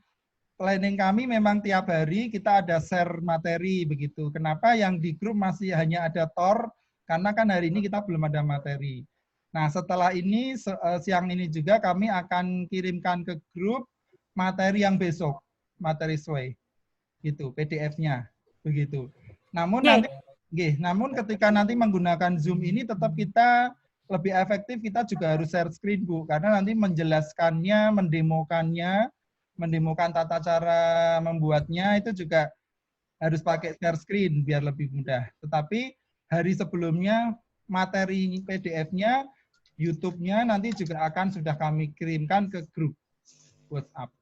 planning kami memang tiap hari kita ada share materi begitu. Kenapa yang di grup masih hanya ada TOR? Karena kan hari ini kita belum ada materi. Nah, setelah ini siang ini juga kami akan kirimkan ke grup materi yang besok, materi SWE. Gitu, PDF-nya. Begitu. Namun nanti namun ketika nanti menggunakan Zoom ini tetap kita lebih efektif, kita juga harus share screen Bu, karena nanti menjelaskannya, mendemokan tata cara membuatnya itu juga harus pakai share screen biar lebih mudah. Tetapi hari sebelumnya materi PDF-nya, YouTube-nya nanti juga akan sudah kami kirimkan ke grup WhatsApp.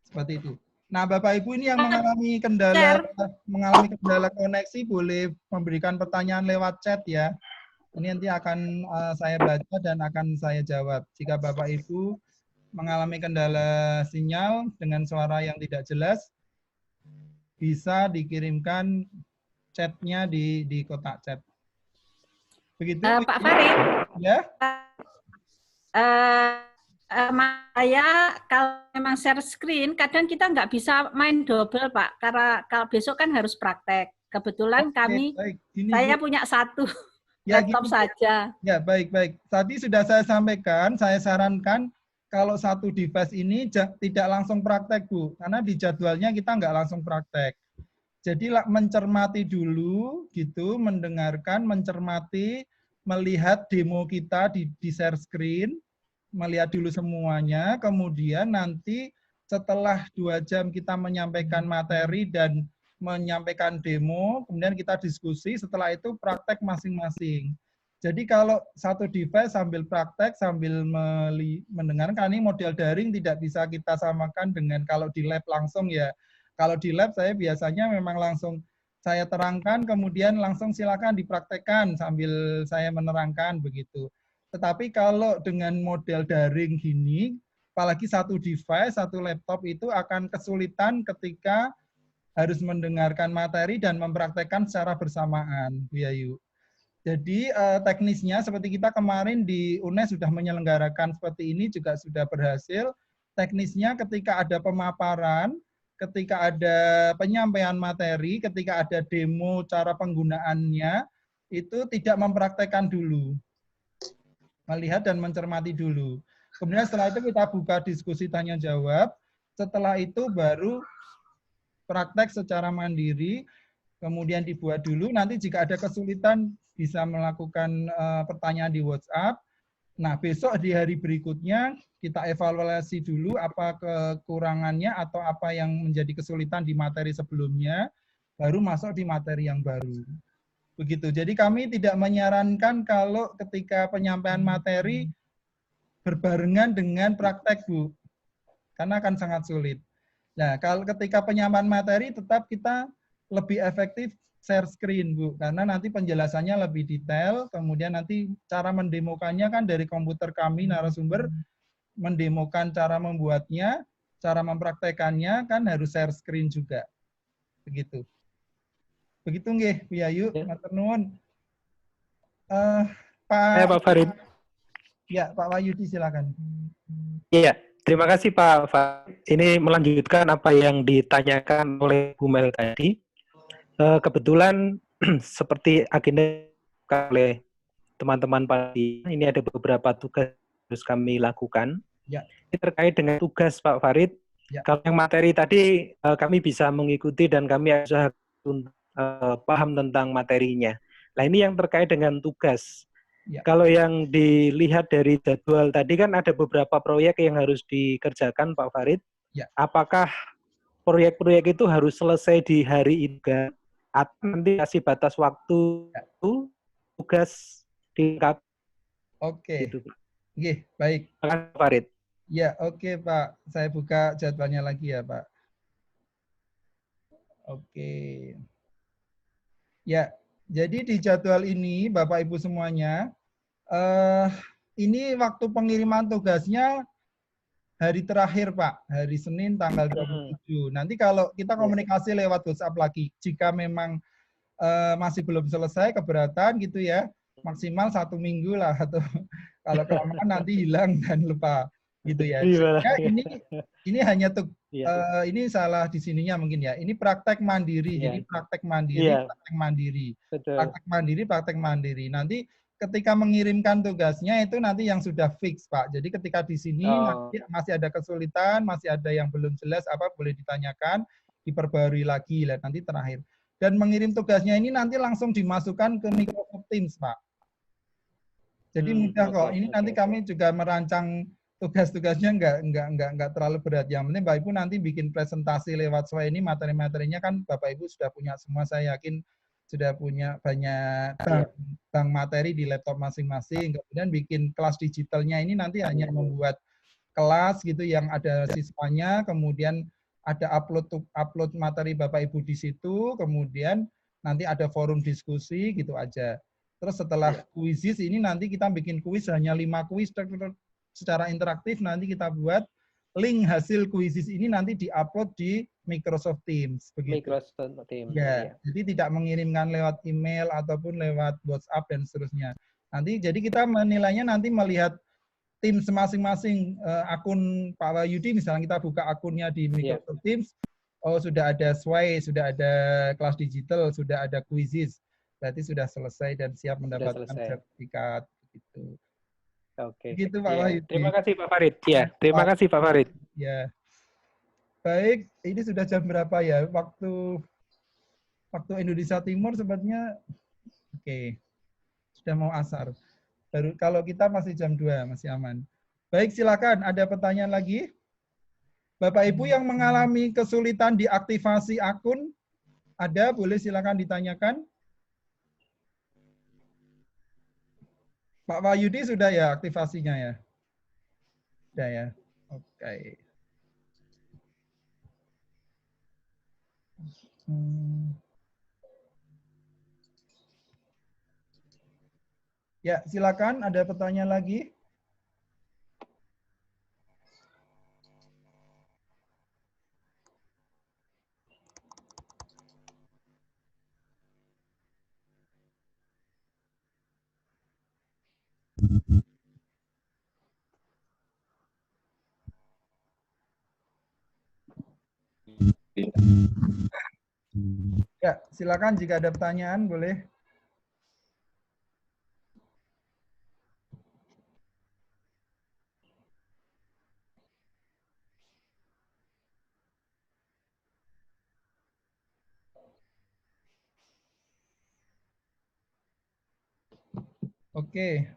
Seperti itu. Nah, Bapak Ibu ini yang mengalami kendala koneksi boleh memberikan pertanyaan lewat chat ya. Ini nanti akan saya baca dan akan saya jawab. Jika Bapak Ibu mengalami kendala sinyal dengan suara yang tidak jelas, bisa dikirimkan chatnya di kotak chat. Begitu. Pak Farid. Ya. Saya kalau memang share screen, kadang kita nggak bisa main double Pak, karena kalau besok kan harus praktek. Kebetulan saya punya satu laptop saja. Ya, baik. Tadi sudah saya sampaikan, saya sarankan kalau satu device ini tidak langsung praktek Bu, karena di jadwalnya kita nggak langsung praktek. Jadi mencermati dulu, gitu, mendengarkan, mencermati, melihat demo kita di share screen, melihat dulu semuanya, kemudian nanti setelah 2 jam kita menyampaikan materi dan menyampaikan demo, kemudian kita diskusi, setelah itu praktek masing-masing. Jadi kalau satu device sambil praktek, sambil mendengarkan, ini model daring tidak bisa kita samakan dengan kalau di lab langsung ya. Kalau di lab saya biasanya memang langsung saya terangkan, kemudian langsung silakan dipraktekkan sambil saya menerangkan begitu. Tetapi kalau dengan model daring gini, apalagi satu device, satu laptop itu akan kesulitan ketika harus mendengarkan materi dan mempraktekkan secara bersamaan, Bu Yayu. Jadi teknisnya seperti kita kemarin di UNES sudah menyelenggarakan seperti ini juga sudah berhasil. Teknisnya ketika ada pemaparan, ketika ada penyampaian materi, ketika ada demo cara penggunaannya, itu tidak mempraktekkan dulu. Melihat dan mencermati dulu. Kemudian setelah itu kita buka diskusi tanya jawab. Setelah itu baru praktek secara mandiri. Kemudian dibuat dulu. Nanti jika ada kesulitan bisa melakukan pertanyaan di WhatsApp. Nah, besok di hari berikutnya kita evaluasi dulu apa kekurangannya atau apa yang menjadi kesulitan di materi sebelumnya. Baru masuk di materi yang baru. Begitu. Jadi kami tidak menyarankan kalau ketika penyampaian materi berbarengan dengan praktek, Bu. Karena akan sangat sulit. Nah, kalau ketika penyampaian materi tetap kita lebih efektif share screen, Bu. Karena nanti penjelasannya lebih detail, kemudian nanti cara mendemokannya kan dari komputer kami, narasumber, mendemokan cara membuatnya, cara mempraktekannya kan harus share screen juga. Begitu. Begitu nggih, Bu Yayu, matur nuwun. Pak Farid. Ya, Pak Wahyudi silakan. Iya, terima kasih Pak Farid. Ini melanjutkan apa yang ditanyakan oleh Bu Mel tadi. Kebetulan seperti agenda oleh teman-teman panitia, ini ada beberapa tugas yang harus kami lakukan. Ya. Ini terkait dengan tugas Pak Farid. Ya. Kalau yang materi tadi kami bisa mengikuti dan kami harus paham tentang materinya. Nah ini yang terkait dengan tugas. Ya. Kalau yang dilihat dari jadwal tadi kan ada beberapa proyek yang harus dikerjakan Pak Farid. Ya. Apakah proyek-proyek itu harus selesai di hari itu atau nanti kasih batas waktu tugas dilengkapi? Oke. Gitu, Pak. Oke, baik. Terima kasih Pak Farid. Ya, oke Pak. Saya buka jadwalnya lagi ya Pak. Oke. Ya, jadi di jadwal ini Bapak Ibu semuanya, ini waktu pengiriman tugasnya hari terakhir Pak, hari Senin tanggal 27. Nanti kalau kita komunikasi lewat WhatsApp lagi, jika memang masih belum selesai keberatan gitu ya, maksimal 1 minggu lah, atau kalau kelamaan nanti hilang dan lupa gitu ya. Ya ini hanya ini salah di sininya mungkin ya. Ini praktek mandiri, jadi praktek mandiri, praktek mandiri. Praktek mandiri, praktek mandiri. Nanti ketika mengirimkan tugasnya itu nanti yang sudah fix, Pak. Jadi ketika di sini nanti masih ada kesulitan, masih ada yang belum jelas apa boleh ditanyakan, diperbarui lagi lah nanti terakhir. Dan mengirim tugasnya ini nanti langsung dimasukkan ke Microsoft Teams, Pak. Jadi mudah kok. Ini nanti kami juga merancang tugas-tugasnya nggak terlalu berat. Yang penting Bapak Ibu nanti bikin presentasi lewat Sway ini, materi-materinya kan Bapak Ibu sudah punya semua, saya yakin sudah punya banyak bank materi di laptop masing-masing. Kemudian bikin kelas digitalnya ini nanti hanya membuat kelas gitu yang ada siswanya, kemudian ada upload materi Bapak Ibu di situ, kemudian nanti ada forum diskusi gitu aja. Terus setelah kuisis ini nanti kita bikin kuis hanya 5 kuis secara interaktif, nanti kita buat link hasil kuisis ini nanti diupload di Microsoft Teams begitu. Microsoft Teams. Ya, jadi tidak mengirimkan lewat email ataupun lewat WhatsApp dan seterusnya. Nanti jadi kita menilainya nanti melihat tim masing-masing, akun Pak Wahyudi misalnya kita buka akunnya di Microsoft Teams, oh sudah ada Sway, sudah ada kelas digital, sudah ada quizzes, berarti sudah selesai dan siap mendapatkan sertifikat gitu. Oke. Gitu Pak Wahyudi. Terima kasih Pak Farid. Ya, terima kasih Pak Farid. Ya. Baik, ini sudah jam berapa ya? Waktu Indonesia Timur sepertinya oke. Sudah mau asar. Baru kalau kita masih jam 2, masih aman. Baik, silakan. Ada pertanyaan lagi? Bapak Ibu yang mengalami kesulitan diaktifasi akun, ada? Boleh silakan ditanyakan. Pak Wahyudi sudah ya aktivasinya ya? Sudah ya? Oke. Ya, silakan. Ada pertanyaan lagi? Ya, silakan jika ada pertanyaan boleh. Oke.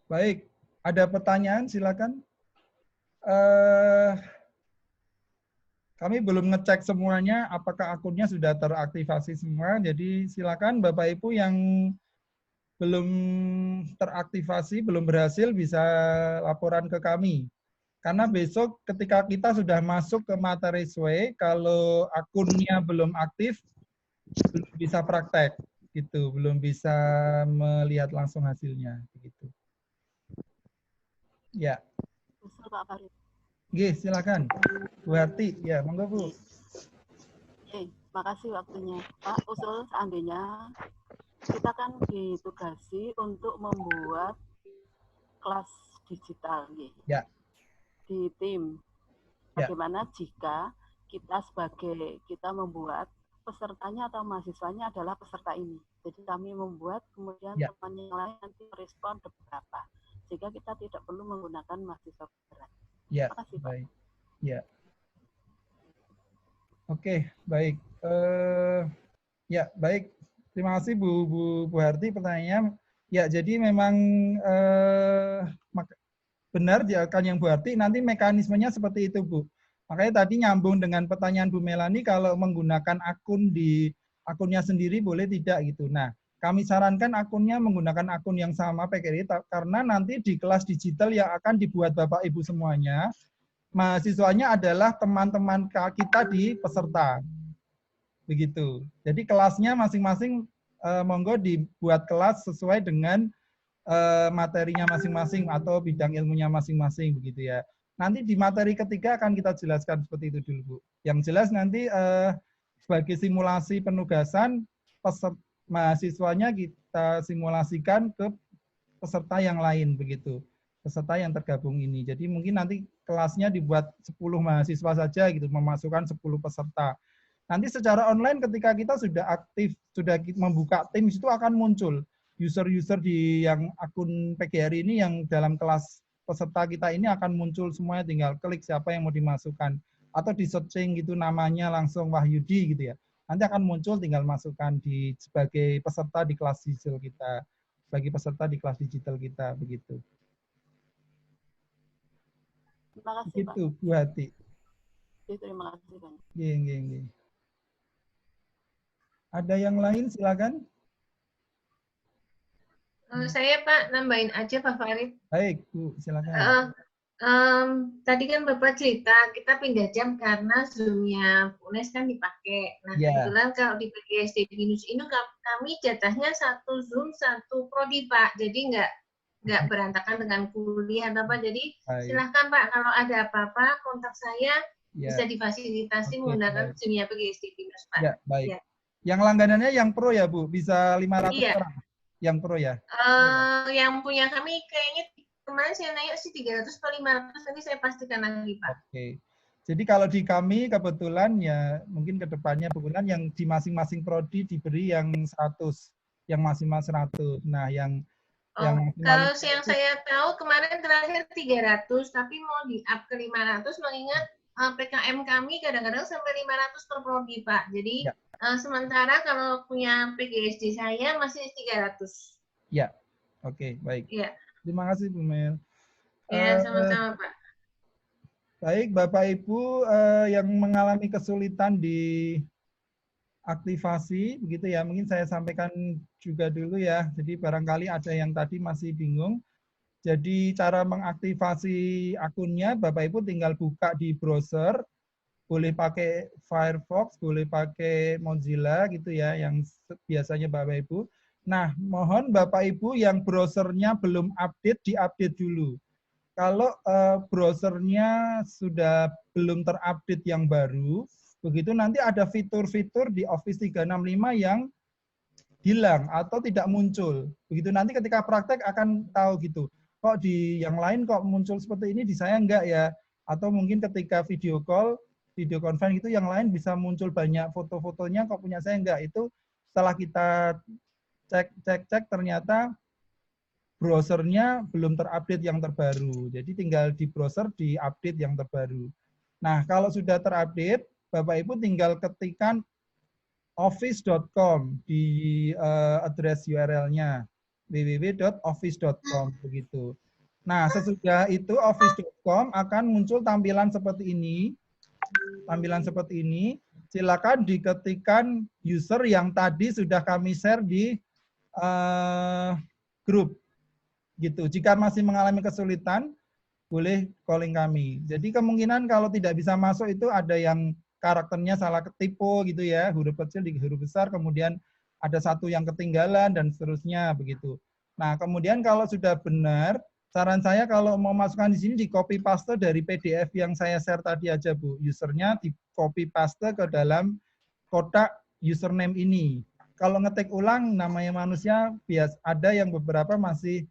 Baik, ada pertanyaan silakan. Kami belum ngecek semuanya apakah akunnya sudah teraktivasi semua. Jadi silakan Bapak Ibu yang belum teraktivasi, belum berhasil bisa laporan ke kami. Karena besok ketika kita sudah masuk ke materi Sway, kalau akunnya belum aktif, belum bisa praktek, gitu, belum bisa melihat langsung hasilnya, begitu. Ya. Pak Farid. Oke, silakan. Bu Harti, ya, monggo Bu. Oke, makasih waktunya. Pak, usul seandainya kita kan ditugasi untuk membuat kelas digital nggih. Ya. Di tim. Ya. Bagaimana jika kita membuat pesertanya atau mahasiswanya adalah peserta ini. Jadi kami membuat, kemudian Ya. teman yang lain nanti merespon beberapa. Sehingga kita tidak perlu menggunakan mahasiswa berat. Ya, Terima kasih, Pak. baik. Ya. Oke, baik. Ya, baik. Terima kasih Bu Harti pertanyaannya. Ya, jadi memang benar kan yang Bu Harti, nanti mekanismenya seperti itu, Bu. Makanya tadi nyambung dengan pertanyaan Bu Melani, kalau menggunakan akun di akunnya sendiri boleh tidak gitu. Nah, kami sarankan akunnya menggunakan akun yang sama PKRI, karena nanti di kelas digital yang akan dibuat Bapak Ibu semuanya, mahasiswanya adalah teman-teman kita di peserta. Begitu. Jadi kelasnya masing-masing monggo dibuat kelas sesuai dengan materinya masing-masing atau bidang ilmunya masing-masing begitu ya. Nanti di materi ketiga akan kita jelaskan seperti itu dulu, Bu. Yang jelas nanti sebagai simulasi penugasan mahasiswanya kita simulasikan ke peserta yang lain begitu. Peserta yang tergabung ini. Jadi mungkin nanti kelasnya dibuat 10 mahasiswa saja gitu, memasukkan 10 peserta. Nanti secara online ketika kita sudah aktif, sudah membuka tim, itu akan muncul user-user di yang akun PGRI ini yang dalam kelas peserta kita ini akan muncul semuanya, tinggal klik siapa yang mau dimasukkan. Atau di searching gitu namanya langsung Wahyudi gitu ya. Nanti akan muncul tinggal masukkan sebagai peserta di kelas digital kita. Sebagai peserta di kelas digital kita, begitu. Terima kasih, begitu, Pak. Bu Hati. Terima kasih, Pak. Geng. Ada yang lain, silakan. Saya Pak, nambahin aja Pak Farid. Baik, Bu, silakan. Tadi kan Bapak cerita, kita pindah jam karena Zoom-nya UNES kan dipakai. Nah, kebetulan kalau di PGSD Binus ini kami jatahnya satu Zoom, satu Prodi, Pak. Jadi nggak berantakan dengan kuliah atau apa. Jadi silahkan Pak, kalau ada apa-apa, kontak saya bisa difasilitasi menggunakan Zoom-nya PGSD Binus, Pak. Ya, baik. Yang langganannya yang Pro ya, Bu? Bisa 500 orang? Yang Pro ya? Yang punya kami kayaknya kemarin saya nanya sih 300 atau 500, nanti saya pastikan lagi, Pak. Oke. Jadi kalau di kami kebetulan ya mungkin ke depannya kebetulan yang di masing-masing prodi diberi yang 100, yang masing-masing 100. Nah, yang kalau yang saya tahu kemarin terakhir 300, tapi mau di-up ke 500 mengingat PKM kami kadang-kadang sampai 500 per prodi, Pak. Jadi sementara kalau punya PGSD saya masih 300. Ya, oke, baik. Ya. Terima kasih, Bu Mel. Ya, sama-sama, Pak. Baik, Bapak Ibu yang mengalami kesulitan di aktivasi, begitu ya, mungkin saya sampaikan juga dulu ya. Jadi barangkali ada yang tadi masih bingung. Jadi cara mengaktifasi akunnya, Bapak Ibu tinggal buka di browser, boleh pakai Firefox, boleh pakai Mozilla gitu ya, yang biasanya Bapak Ibu. Nah, mohon Bapak Ibu yang browsernya belum update, diupdate dulu. Kalau browsernya sudah belum terupdate yang baru, begitu nanti ada fitur-fitur di Office 365 yang hilang atau tidak muncul. Begitu nanti ketika praktek akan tahu gitu. Kok di yang lain kok muncul seperti ini, di saya enggak ya. Atau mungkin ketika video call, video conference itu yang lain bisa muncul banyak foto-fotonya, kok punya saya enggak. Itu setelah kita cek ternyata browsernya belum terupdate yang terbaru. Jadi tinggal di browser diupdate yang terbaru. Nah, kalau sudah terupdate, Bapak Ibu tinggal ketikkan office.com di address URL-nya www.office.com begitu. Nah, sesudah itu office.com akan muncul tampilan seperti ini. Tampilan seperti ini. Silakan diketikkan user yang tadi sudah kami share di grup gitu. Jika masih mengalami kesulitan, boleh calling kami. Jadi kemungkinan kalau tidak bisa masuk itu ada yang karakternya salah ketipu gitu ya, huruf kecil di huruf besar, kemudian ada satu yang ketinggalan dan seterusnya begitu. Nah, kemudian kalau sudah benar, saran saya kalau mau masukkan di sini di copy paste dari PDF yang saya share tadi aja, Bu. Usernya di copy paste ke dalam kotak username ini. Kalau ngetik ulang namanya manusia, bias ada yang beberapa masih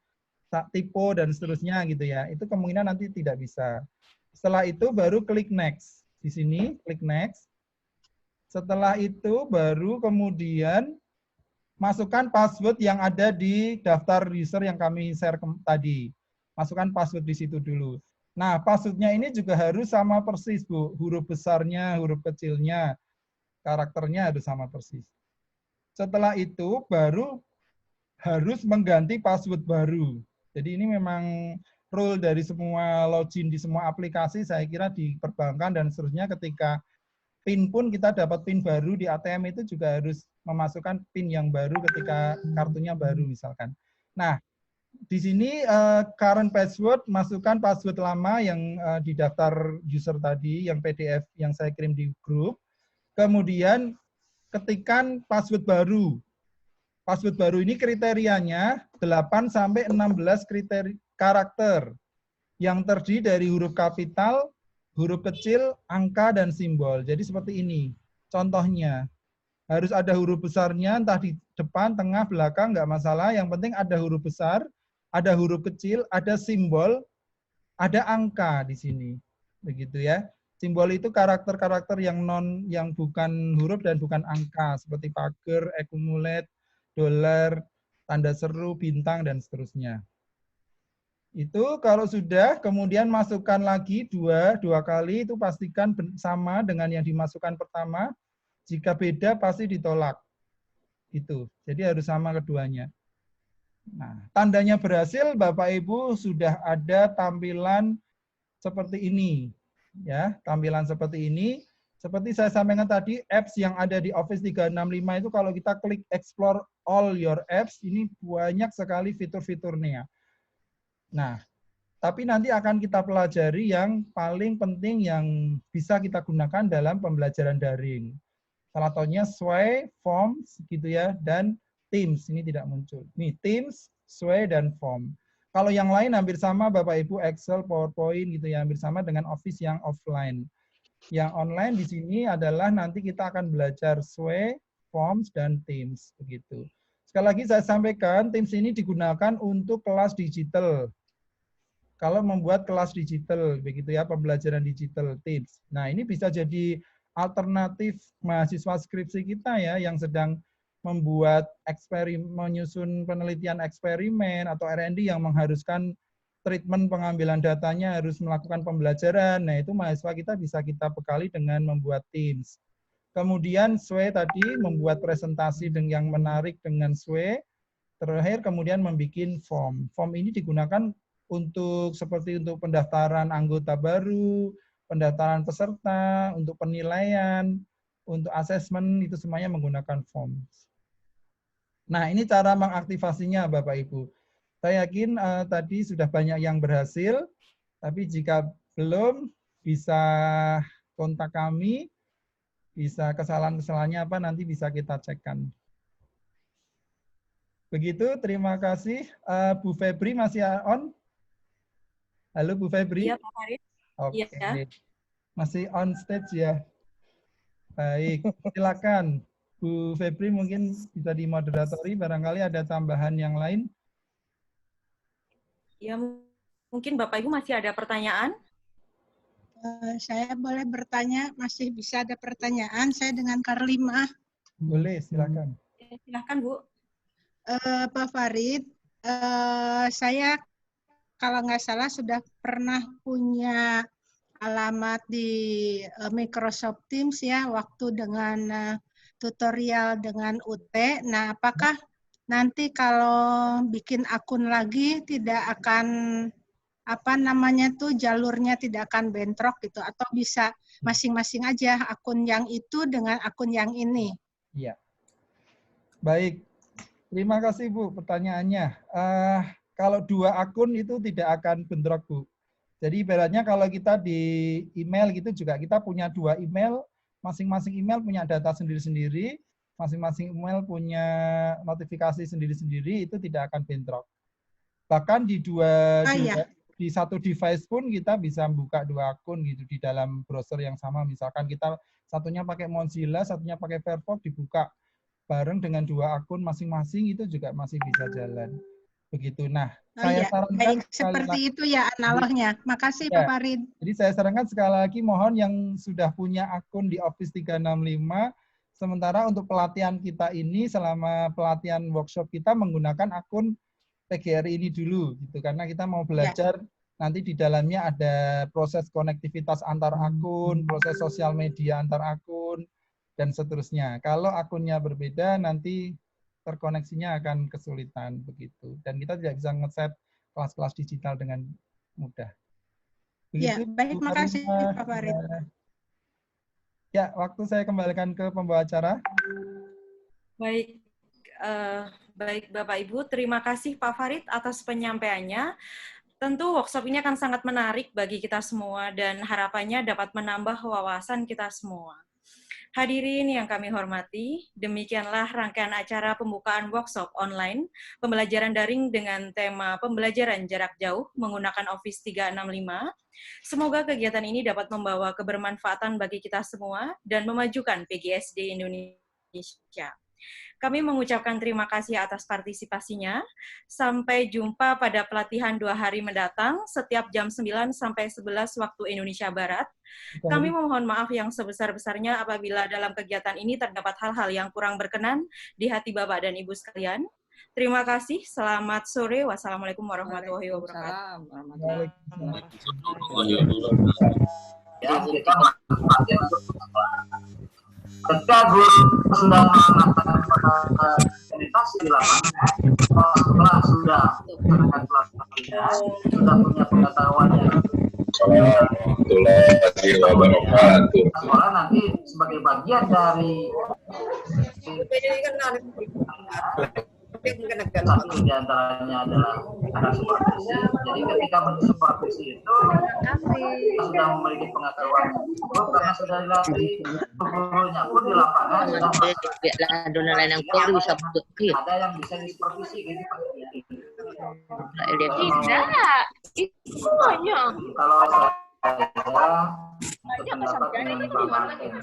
typo dan seterusnya gitu ya. Itu kemungkinan nanti tidak bisa. Setelah itu baru klik next. Di sini klik next. Setelah itu baru kemudian masukkan password yang ada di daftar user yang kami share tadi. Masukkan password di situ dulu. Nah, passwordnya ini juga harus sama persis, Bu. Huruf besarnya, huruf kecilnya, karakternya harus sama persis. Setelah itu baru harus mengganti password baru. Jadi ini memang rule dari semua login di semua aplikasi, saya kira di perbankan dan seterusnya, ketika PIN pun kita dapat PIN baru di ATM itu juga harus memasukkan PIN yang baru ketika kartunya baru misalkan. Nah, di sini current password, masukkan password lama yang di daftar user tadi, yang PDF yang saya kirim di grup. Kemudian ketikkan password baru. Password baru ini kriterianya 8 sampai 16 karakter yang terdiri dari huruf kapital, huruf kecil, angka, dan simbol. Jadi seperti ini. Contohnya, harus ada huruf besarnya, entah di depan, tengah, belakang, nggak masalah. Yang penting ada huruf besar, ada huruf kecil, ada simbol, ada angka di sini. Begitu ya. Simbol itu karakter-karakter yang bukan huruf dan bukan angka, seperti pagar, accumulate, dolar, tanda seru, bintang, dan seterusnya. Itu kalau sudah, kemudian masukkan lagi dua kali, itu pastikan sama dengan yang dimasukkan pertama. Jika beda, pasti ditolak. Itu. Jadi harus sama keduanya. Nah, tandanya berhasil, Bapak Ibu sudah ada tampilan seperti ini. Ya, tampilan seperti ini. Seperti saya sampaikan tadi, apps yang ada di Office 365 itu kalau kita klik Explore All Your Apps, ini banyak sekali fitur-fiturnya. Nah, tapi nanti akan kita pelajari yang paling penting yang bisa kita gunakan dalam pembelajaran daring. Salah satunya Sway, Forms, gitu ya, dan Teams. Ini tidak muncul. Nih, Teams, Sway, dan Form. Kalau yang lain hampir sama, Bapak Ibu, Excel, PowerPoint, gitu ya, hampir sama dengan Office yang offline. Yang online di sini adalah nanti kita akan belajar Sway, Forms, dan Teams, begitu. Sekali lagi saya sampaikan, Teams ini digunakan untuk kelas digital. Kalau membuat kelas digital, begitu ya, pembelajaran digital Teams. Nah, ini bisa jadi alternatif mahasiswa skripsi kita ya, yang sedang membuat menyusun penelitian eksperimen atau R&D yang mengharuskan treatment pengambilan datanya harus melakukan pembelajaran. Nah, itu mahasiswa kita bisa kita bekali dengan membuat Teams. Kemudian Sway tadi membuat presentasi yang menarik dengan Sway. Terakhir kemudian membuat form. Form ini digunakan untuk seperti untuk pendaftaran anggota baru, pendaftaran peserta, untuk penilaian, untuk asesmen, itu semuanya menggunakan form. Nah, ini cara mengaktifasinya Bapak Ibu. Saya yakin tadi sudah banyak yang berhasil, tapi jika belum bisa kontak kami, bisa kesalahan-kesalahannya apa nanti bisa kita cekkan. Begitu, terima kasih. Bu Febri masih on? Halo Bu Febri. Iya Pak Farid. Oke. Iya. Masih on stage ya. Baik, silakan. Bu Febri mungkin bisa dimoderatori, barangkali ada tambahan yang lain. Ya, mungkin Bapak Ibu masih ada pertanyaan? Saya boleh bertanya, masih bisa ada pertanyaan, saya dengan Karlima. Boleh, silakan. Silakan Bu. Pak Farid, saya kalau nggak salah sudah pernah punya alamat di Microsoft Teams ya, waktu dengan tutorial dengan UT. Nah, apakah nanti kalau bikin akun lagi tidak akan jalurnya tidak akan bentrok gitu, atau bisa masing-masing aja akun yang itu dengan akun yang ini? Iya. Baik. Terima kasih Bu pertanyaannya. Kalau dua akun itu tidak akan bentrok Bu. Jadi ibaratnya kalau kita di email gitu juga kita punya dua email, masing-masing email punya data sendiri-sendiri, masing-masing email punya notifikasi sendiri-sendiri, itu tidak akan bentrok. Bahkan di di satu device pun kita bisa buka dua akun gitu di dalam browser yang sama. Misalkan kita satunya pakai Mozilla, satunya pakai Firefox, dibuka bareng dengan dua akun masing-masing, itu juga masih bisa jalan. Begitu. Nah, Oh saya iya, sarankan baik sekali seperti lagi, itu ya analognya. Makasih ya, Pak Farid. jadi saya sarankan sekali lagi mohon yang sudah punya akun di Office 365, sementara untuk pelatihan kita ini selama pelatihan workshop kita menggunakan akun PGRI ini dulu gitu, karena kita mau belajar nanti di dalamnya ada proses konektivitas antar akun, proses sosial media antar akun, dan seterusnya. Kalau akunnya berbeda nanti terkoneksinya akan kesulitan begitu, dan kita tidak bisa nge-set kelas-kelas digital dengan mudah. Ya, Begitu, baik, Bu makasih Marina. Pak Farid. Ya, waktu saya kembalikan ke pembawa acara. Baik, baik Bapak Ibu, terima kasih Pak Farid atas penyampaiannya. Tentu workshop ini akan sangat menarik bagi kita semua dan harapannya dapat menambah wawasan kita semua. Hadirin yang kami hormati, demikianlah rangkaian acara pembukaan workshop online pembelajaran daring dengan tema pembelajaran jarak jauh menggunakan Office 365. Semoga kegiatan ini dapat membawa kebermanfaatan bagi kita semua dan memajukan PGSD Indonesia. Kami mengucapkan terima kasih atas partisipasinya. Sampai jumpa pada pelatihan 2 hari mendatang, setiap jam 9 sampai 11 waktu Indonesia Barat. Kami memohon maaf yang sebesar-besarnya apabila dalam kegiatan ini terdapat hal-hal yang kurang berkenan di hati Bapak dan Ibu sekalian. Terima kasih, selamat sore, wassalamualaikum warahmatullahi wabarakatuh. Ketika guru sedang melakukan meditasi di lapangan, setelah sudah melakukan pelatihan, sudah punya pengetahuan yang sekolah nanti sebagai bagian dari satu diantaranya adalah ada supervisi. Jadi ketika bersupervisi itu sudah memiliki pengetahuan karena sudah dilatih, gurunya pun di lapangan sudah ada yang bisa disupervisi gitu Pak. Kalau saya pendapat dengan Pak Martin,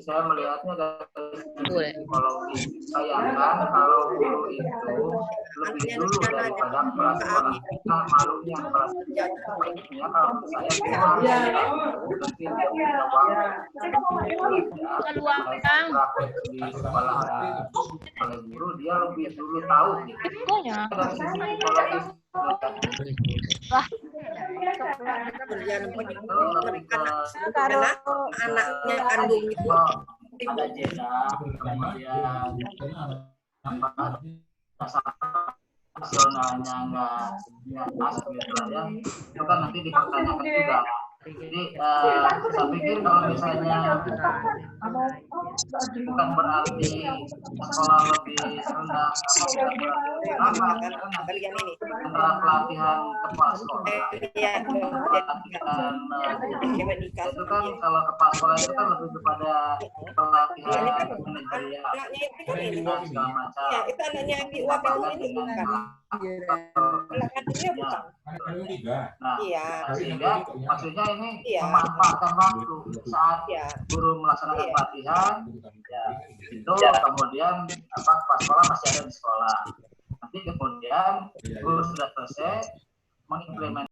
saya melihatnya dari psikologi. Sayangkan kalau guru itu lebih dulu daripada kepala sekolah. Nah, malunya kepala sekolahnya kalau saya mungkin dia punya waktu di sekolah oleh guru, dia lebih dulu tahu gitu. Dari sisi psikologis karena anaknya kandung itu ada jeda, kemudian nasionalnya nggak pas gitu ya, itu kan nanti dipertanyakan juga. Jadi saya pikir kalau misalnya bukan berarti sekolah lebih rendah setelah pelatihan kepala sekolah, itu kan kalau kepala sekolah itu kan lebih kepada pelatihan manajerial dan segala macam. Itu anaknya yang di UAPU ini bukan. Nah, sehingga maksudnya ini memanfaatkan waktu saat guru melaksanakan pelatihan, itu kemudian kepala sekolah masih ada di sekolah. Nanti kemudian guru sudah selesai mengimplementasikan